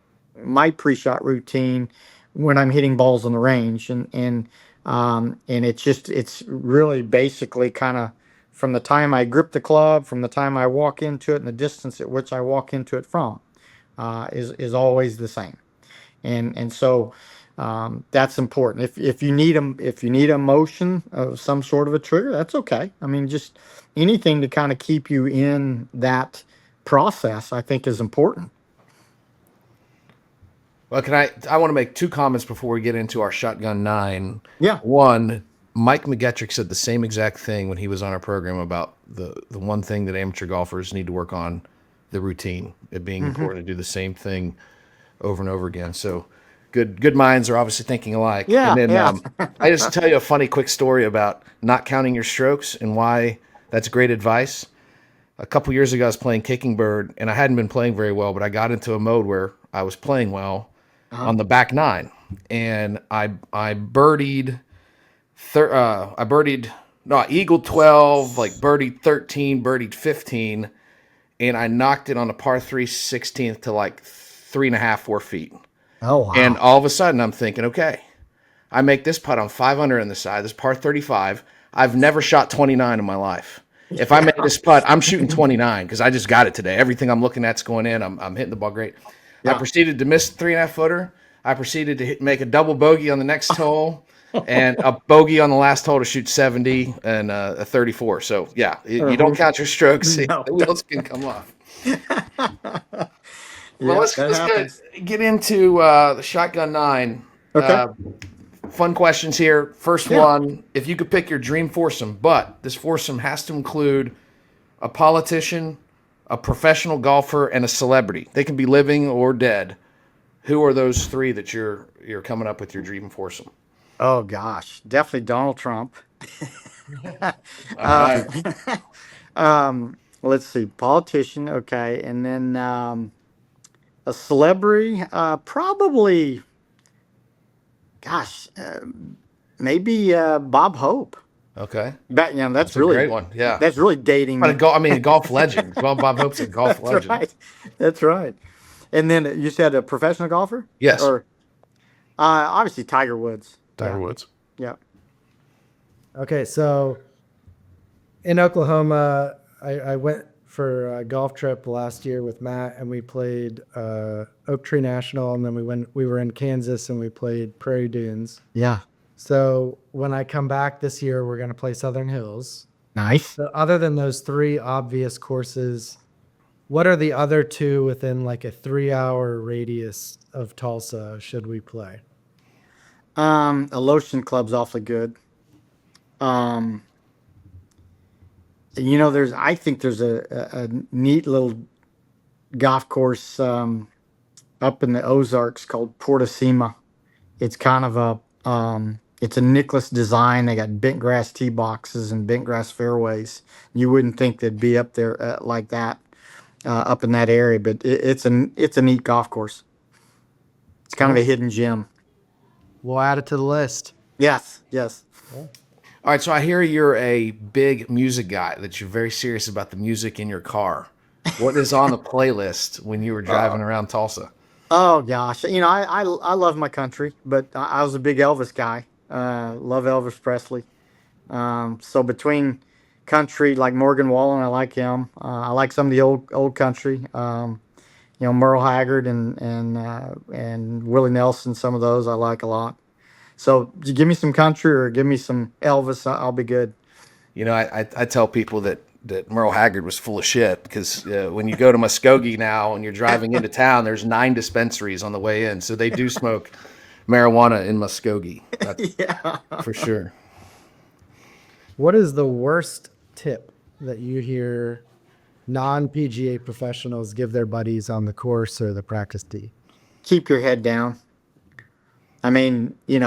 my pre-shot routine when I'm hitting balls on the range, and it's really basically kind of from the time I grip the club, from the time I walk into it, and the distance at which I walk into it from, is always the same. And so that's important. If if you need a motion of some sort of a trigger, that's okay. I mean, just anything to kind of keep you in that process, I think, is important. Well, I want to make two comments before we get into our shotgun nine. Yeah. One, Mike McGetrick said the same exact thing when he was on our program about the one thing that amateur golfers need to work on, the routine, it being important to do the same thing over and over again. So good minds are obviously thinking alike. Yeah, And then yeah. I just tell you a funny quick story about not counting your strokes and why that's great advice. A couple years ago, I was playing Kicking Bird, and I hadn't been playing very well, but I got into a mode where I was playing well on the back nine, and I birdied. I birdied, no, I eagled 12, like birdied 13, birdied 15, and I knocked it on a par 3 16th to like 3.5, 4 feet. Oh wow. And all of a sudden, I'm thinking, okay, I make this putt on 500 on the side. This par 35. I've never shot 29 in my life. If I make this putt, I'm shooting 29 because I just got it today. Everything I'm looking at's going in. I'm hitting the ball great. I Yeah. proceeded to miss 3.5 footer. I proceeded to make a double bogey on the next hole and a bogey on the last hole to shoot 70 and a 34. So yeah, you don't count your strokes. No. The wheels can come off. Well, Yeah, let's that let's happens. get into the shotgun nine. Okay. Fun questions here. First Yeah. one: if you could pick your dream foursome, but this foursome has to include a politician, a professional golfer, and a celebrity. They can be living or dead. Who are those three that you're coming up with your dream foursome? Oh gosh, definitely Donald Trump. All right. Let's see, politician, okay, and then a celebrity, probably, gosh, maybe Bob Hope. Okay. But yeah, That's a great one. Yeah. that's really dating But me. I mean, a golf legend. Well, Bob Hope's a golf That's legend. right. That's right. And then you said a professional golfer, Yes. or obviously Tiger Woods. Tiger Yeah. Woods. Yeah. Okay, so in Oklahoma, I went for a golf trip last year with Matt, and we played Oak Tree National, and then we were in Kansas and we played Prairie Dunes. Yeah. So when I come back this year, we're going to play Southern Hills. Nice. So other than those three obvious courses, what are the other two within like a 3-hour radius of Tulsa should we play? A Lotion Club's awfully good. I think there's a neat little golf course up in the Ozarks called Portosima. It's kind of it's a Nicholas design. They got bent grass tee boxes and bent grass fairways. You wouldn't think they'd be up there like that, up in that area, but it's a neat golf course. It's kind of a hidden gem. We'll add it to the list. Yes, yes. All right. So I hear you're a big music guy, that you're very serious about the music in your car. What is on the playlist when you were driving around Tulsa? Oh gosh, I love my country, but I was a big Elvis guy. Love Elvis Presley. So between country like Morgan Wallen, I like him. I like some of the old country. Merle Haggard and Willie Nelson. Some of those I like a lot. So you give me some country or give me some Elvis, I'll be good. You know, I tell people that Merle Haggard was full of shit because when you go to Muskogee now and you're driving into town, there's 9 dispensaries on the way in, so they do smoke marijuana in Muskogee. That's Yeah. for sure. What is the worst tip that you hear non-PGA professionals give their buddies on the course or the practice tee? Keep your head down. I mean, you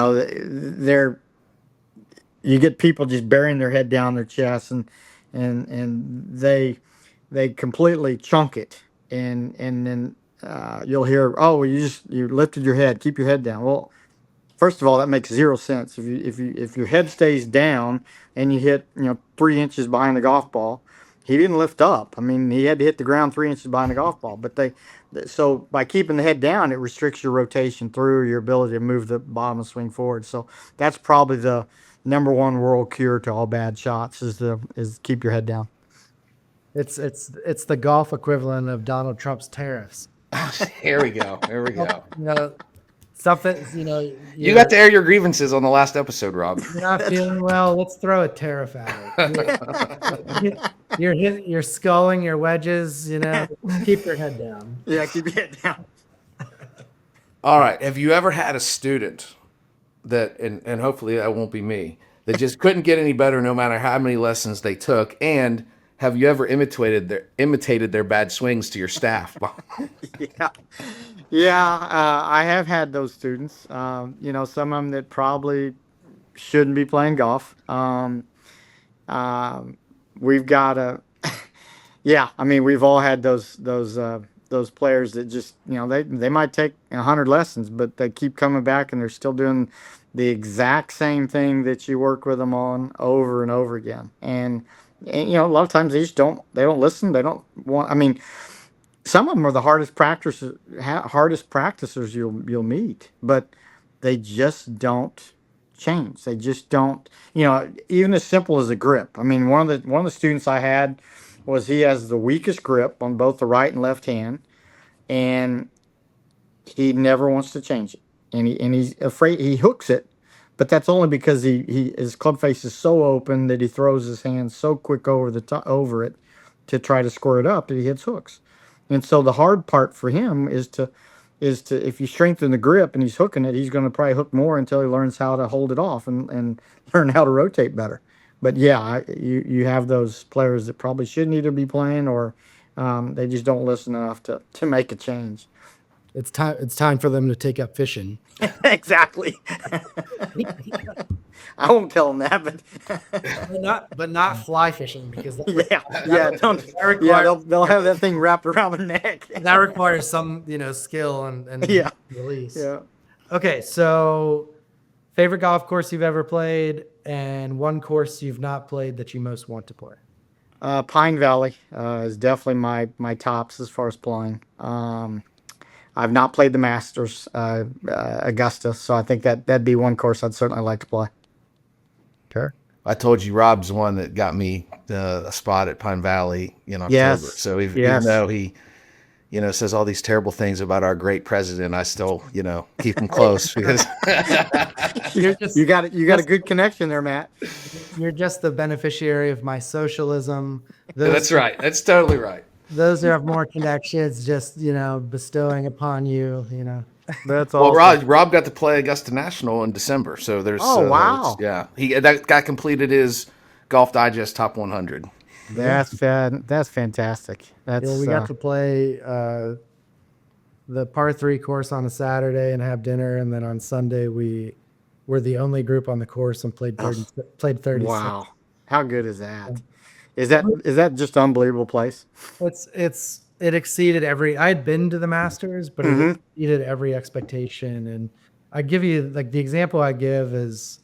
get people just burying their head down their chest and they completely chunk it and then you'll hear, oh, you lifted your head, keep your head down. Well, first of all, that makes zero sense. If your head stays down and you hit 3 inches behind the golf ball, he didn't lift up. I mean, he had to hit the ground 3 inches behind the golf ball. But so by keeping the head down, it restricts your rotation through, your ability to move the bottom and swing forward. So that's probably the number one world cure to all bad shots is keep your head down. It's the golf equivalent of Donald Trump's tariffs. Here we go. Here we go. Stuff that You got to air your grievances on the last episode, Rob. You're not feeling well. Let's throw a tariff at it. You're sculling your wedges. Keep your head down. Yeah, keep your head down. All right. Have you ever had a student that, and hopefully that won't be me, that just couldn't get any better no matter how many lessons they took? And have you ever imitated their bad swings to your staff? Yeah, yeah. I have had those students. Some of them that probably shouldn't be playing golf. We've got a, yeah. I mean, we've all had those players that just they might take 100 lessons, but they keep coming back and they're still doing the exact same thing that you work with them on over and over again. And a lot of times they just don't listen. They don't want. I mean, some of them are the hardest practicers you'll meet, but they just don't change. They just don't. Even as simple as a grip. I mean, one of the students I had was he has the weakest grip on both the right and left hand, and he never wants to change it. And he's afraid he hooks it, but that's only because his club face is so open that he throws his hands so quick over it to try to square it up that he hits hooks. And so the hard part for him is to if you strengthen the grip and he's hooking it, he's going to probably hook more until he learns how to hold it off and learn how to rotate better. But yeah, you have those players that probably shouldn't either be playing or they just don't listen enough to make a change. It's time for them to take up fishing. Exactly. I won't tell them that, but not fly fishing, because don't. requires, They'll have that thing wrapped around their neck. that requires some skill and Yeah. release. Yeah. Okay, so favorite golf course you've ever played, and one course you've not played that you most want to play. Pine Valley is definitely my tops as far as playing. I've not played the Masters, Augusta, so I think that'd be one course I'd certainly like to play. Okay. I told you Rob's the one that got me a spot at Pine Valley in October. Yes. So even though he, says all these terrible things about our great president, I still, keep him close because you got a good connection there, Matt. You're just the beneficiary of my socialism. That's right. That's totally right. Those who have more connections, just bestowing upon you. That's Well, awesome. Rob got to play Augusta National in December, so there's. Oh, wow. Yeah, that guy completed his Golf Digest Top 100. That's fantastic. We got to play the par 3 course on a Saturday and have dinner, and then on Sunday we were the only group on the course and played 30. Wow, how good is that? Is that just an unbelievable place? It exceeded every. I had been to the Masters, but it exceeded every expectation. And I give you the example I give is,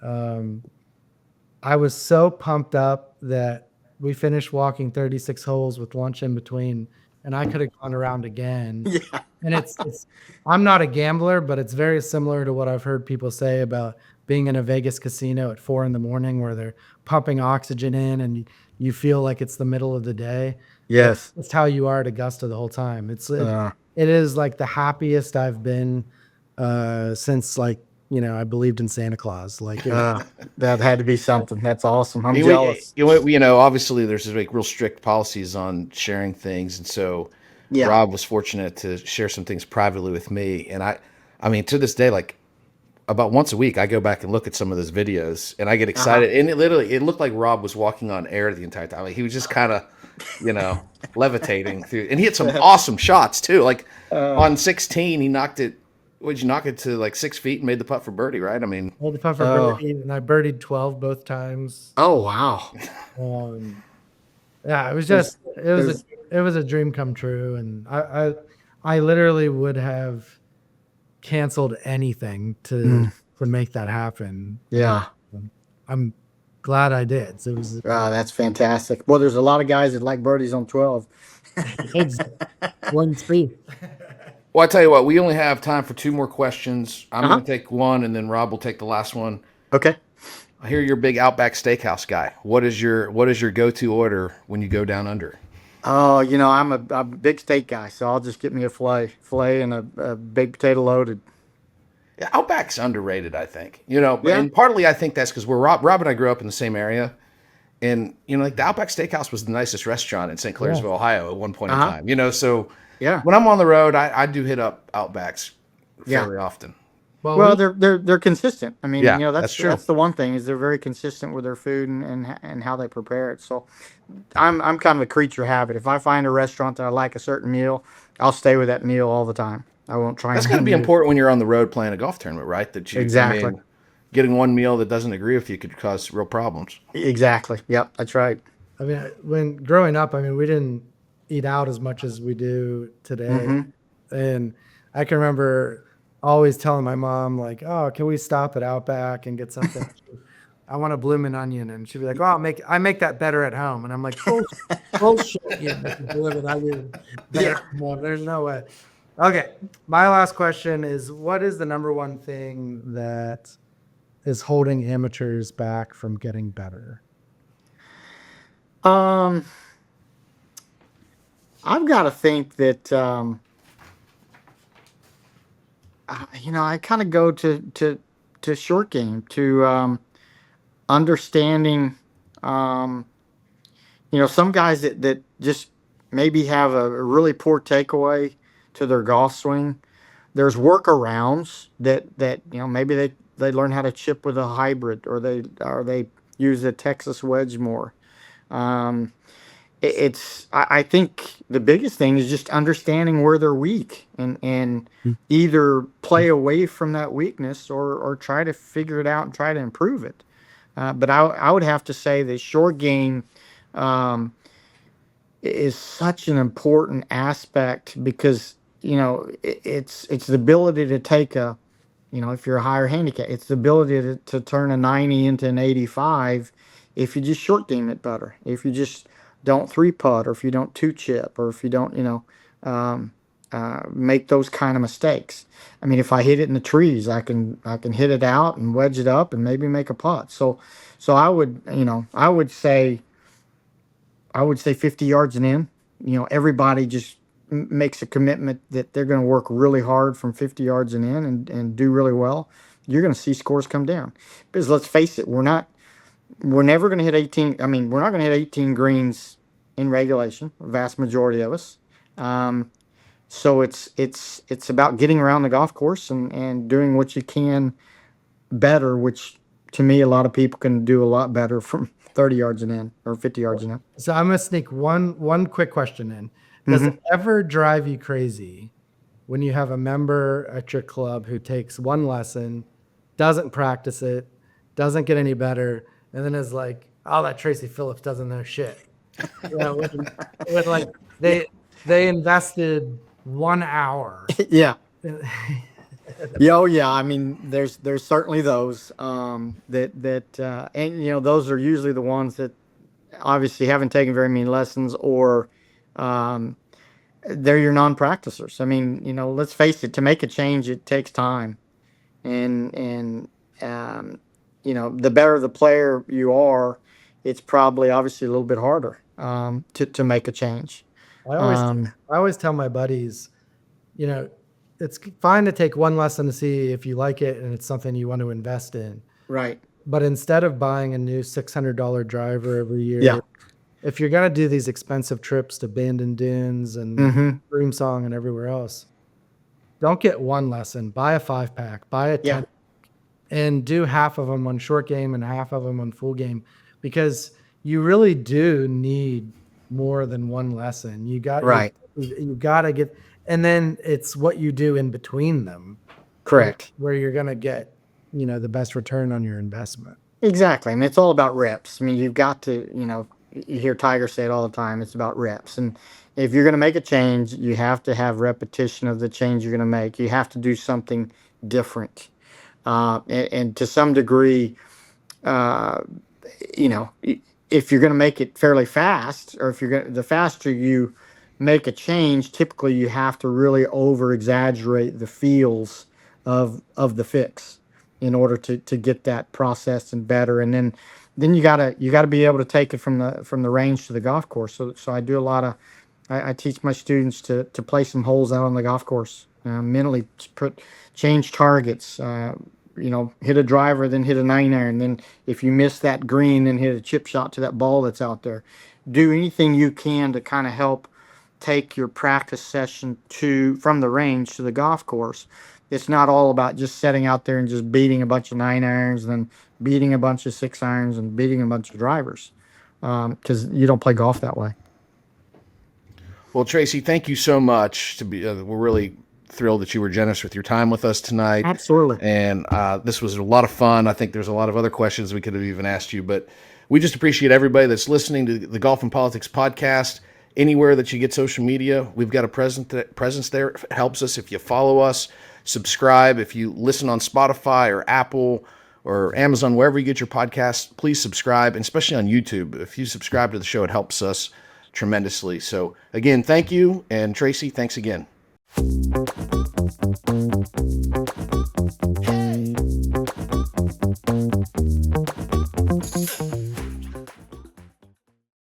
I was so pumped up that we finished walking 36 holes with lunch in between, and I could have gone around again. Yeah. And I'm not a gambler, but it's very similar to what I've heard people say about being in a Vegas casino at 4 a.m, where they're pumping oxygen in and you feel like it's the middle of the day. Yes. That's how you are at Augusta the whole time. It is like the happiest I've been since I believed in Santa Claus. That had to be something. That's awesome. I'm jealous. Obviously there's real strict policies on sharing things, and so Rob was fortunate to share some things privately with me. And I mean, to this day, about once a week, I go back and look at some of those videos, and I get excited. And it looked like Rob was walking on air the entire time. He was just kind of, levitating through. And he had some awesome shots too. On 16, he knocked it. Would you knock it to 6 feet and made the putt for birdie? Right? I mean, made the putt for birdie, and I birdied 12 both times. Oh wow! Yeah, it was just it was a dream come true, and I literally would have canceled anything to make that happen. Yeah. I'm glad I did. So it was. That's fantastic. Well, there's a lot of guys that like birdies on 12. One speed. Well, I tell you what, we only have time for 2 more questions. I'm going to take one, and then Rob will take the last one. Okay. I hear you're a big Outback Steakhouse guy. What is your go-to order when you go down under? Oh, I'm a big steak guy, so I'll just get me a filet and a baked potato loaded. Yeah, Outback's underrated, I think. And partly I think that's because Rob and I grew up in the same area, and the Outback Steakhouse was the nicest restaurant in St. Clairsville, Ohio, at one point in time. So when I'm on the road, I do hit up Outbacks fairly often. Well, they're consistent. I mean, that's true. That's the one thing, is they're very consistent with their food and how they prepare it. So I'm kind of a creature of habit. If I find a restaurant that I like a certain meal, I'll stay with that meal all the time. I won't try. That's got to be important when you're on the road playing a golf tournament, right? Exactly. Getting one meal that doesn't agree with you could cause real problems. Exactly. Yep, that's right. I mean, when growing up, we didn't eat out as much as we do today, and I can remember always telling my mom, "Oh, can we stop at Outback and get something? I want a bloomin' onion." And she'd be like, "Oh, I make that better at home." And I'm like, "Bullshit! Bloomin' onion. No, there's no way." Okay, my last question is: what is the number one thing that is holding amateurs back from getting better? I've got to think that I kind of go to short game, to understanding some guys that just maybe have a really poor takeaway to their golf swing. There's workarounds that maybe they learn how to chip with a hybrid, or they use a Texas wedge more. Um, I think the biggest thing is just understanding where they're weak, and either play away from that weakness, or try to figure it out and try to improve it. But I would have to say the short game um, is such an important aspect, because it's the ability to take a, if you're a higher handicap, it's the ability to turn a 90 into an 85 if you just short game it better. If you just don't three putt, or if you don't two chip, or if you don't, make those kind of mistakes. I mean, if I hit it in the trees, I can hit it out and wedge it up and maybe make a putt. So I would say 50 yards and in. Everybody just makes a commitment that they're going to work really hard from 50 yards and in, and do really well. You're going to see scores come down, because let's face it, we're never going to hit 18. I mean, we're not going to hit 18 greens in regulation, the vast majority of us. So it's about getting around the golf course, and doing what you can better, which to me, a lot of people can do a lot better from 30 yards and in, or 50 yards and in. So I'm gonna sneak one quick question in. Does it ever drive you crazy when you have a member at your club who takes one lesson, doesn't practice it, doesn't get any better, and then is like, "Oh, that Tracy Phillips doesn't know shit." With like they invested 1 hour. Yeah. Yeah, oh yeah. I mean, there's certainly those and those are usually the ones that obviously haven't taken very many lessons, or um, they're your non-practicers. I mean, let's face it, to make a change, it takes time, and um, the better the player you are, it's probably obviously a little bit harder to make a change. I always Um, I always tell my buddies, you know, it's fine to take one lesson to see if you like it and it's something you want to invest in. right. But instead of buying a new $600 driver every year, Yeah. if you're gonna do these expensive trips to Bandon Dunes and Mm-hmm. Broomsong and everywhere else, don't get one lesson. Buy a 5-pack, buy a 10, Yeah. and do half of them on short game and half of them on full game, because you really do need more than one lesson. Right. You got to get, and then it's what you do in between them Correct. where you're going to get, the best return on your investment. Exactly. I mean, it's all about reps. I mean, you've got to, you hear Tiger say it all the time. It's about reps. And if you're going to make a change, you have to have repetition of the change you're going to make. You have to do something different. And to some degree, uh, if you're going to make it fairly fast, or if the faster you make a change, typically you have to really over exaggerate the feels of the fix in order to get that processed and better. And then you gotta be able to take it from the range to the golf course. So I do a lot of, I teach my students to play some holes out on the golf course, mentally change targets, hit a driver, then hit a 9-iron. Then if you miss that green, then hit a chip shot to that ball that's out there. Do anything you can to kind of help take your practice session from the range to the golf course. It's not all about just setting out there and just beating a bunch of 9-irons, then beating a bunch of 6-irons, and beating a bunch of drivers, because you don't play golf that way. Well, Tracy, thank you so much. We're really thrilled that you were generous with your time with us tonight. Absolutely. And this was a lot of fun. I think there's a lot of other questions we could have even asked you, but we just appreciate everybody that's listening to the Golf and Politics podcast. Anywhere that you get social media, we've got a presence there. It helps us if you follow us, subscribe. If you listen on Spotify or Apple or Amazon, wherever you get your podcasts, please subscribe, and especially on YouTube. If you subscribe to the show, it helps us tremendously. So again, thank you. And Tracy, thanks again.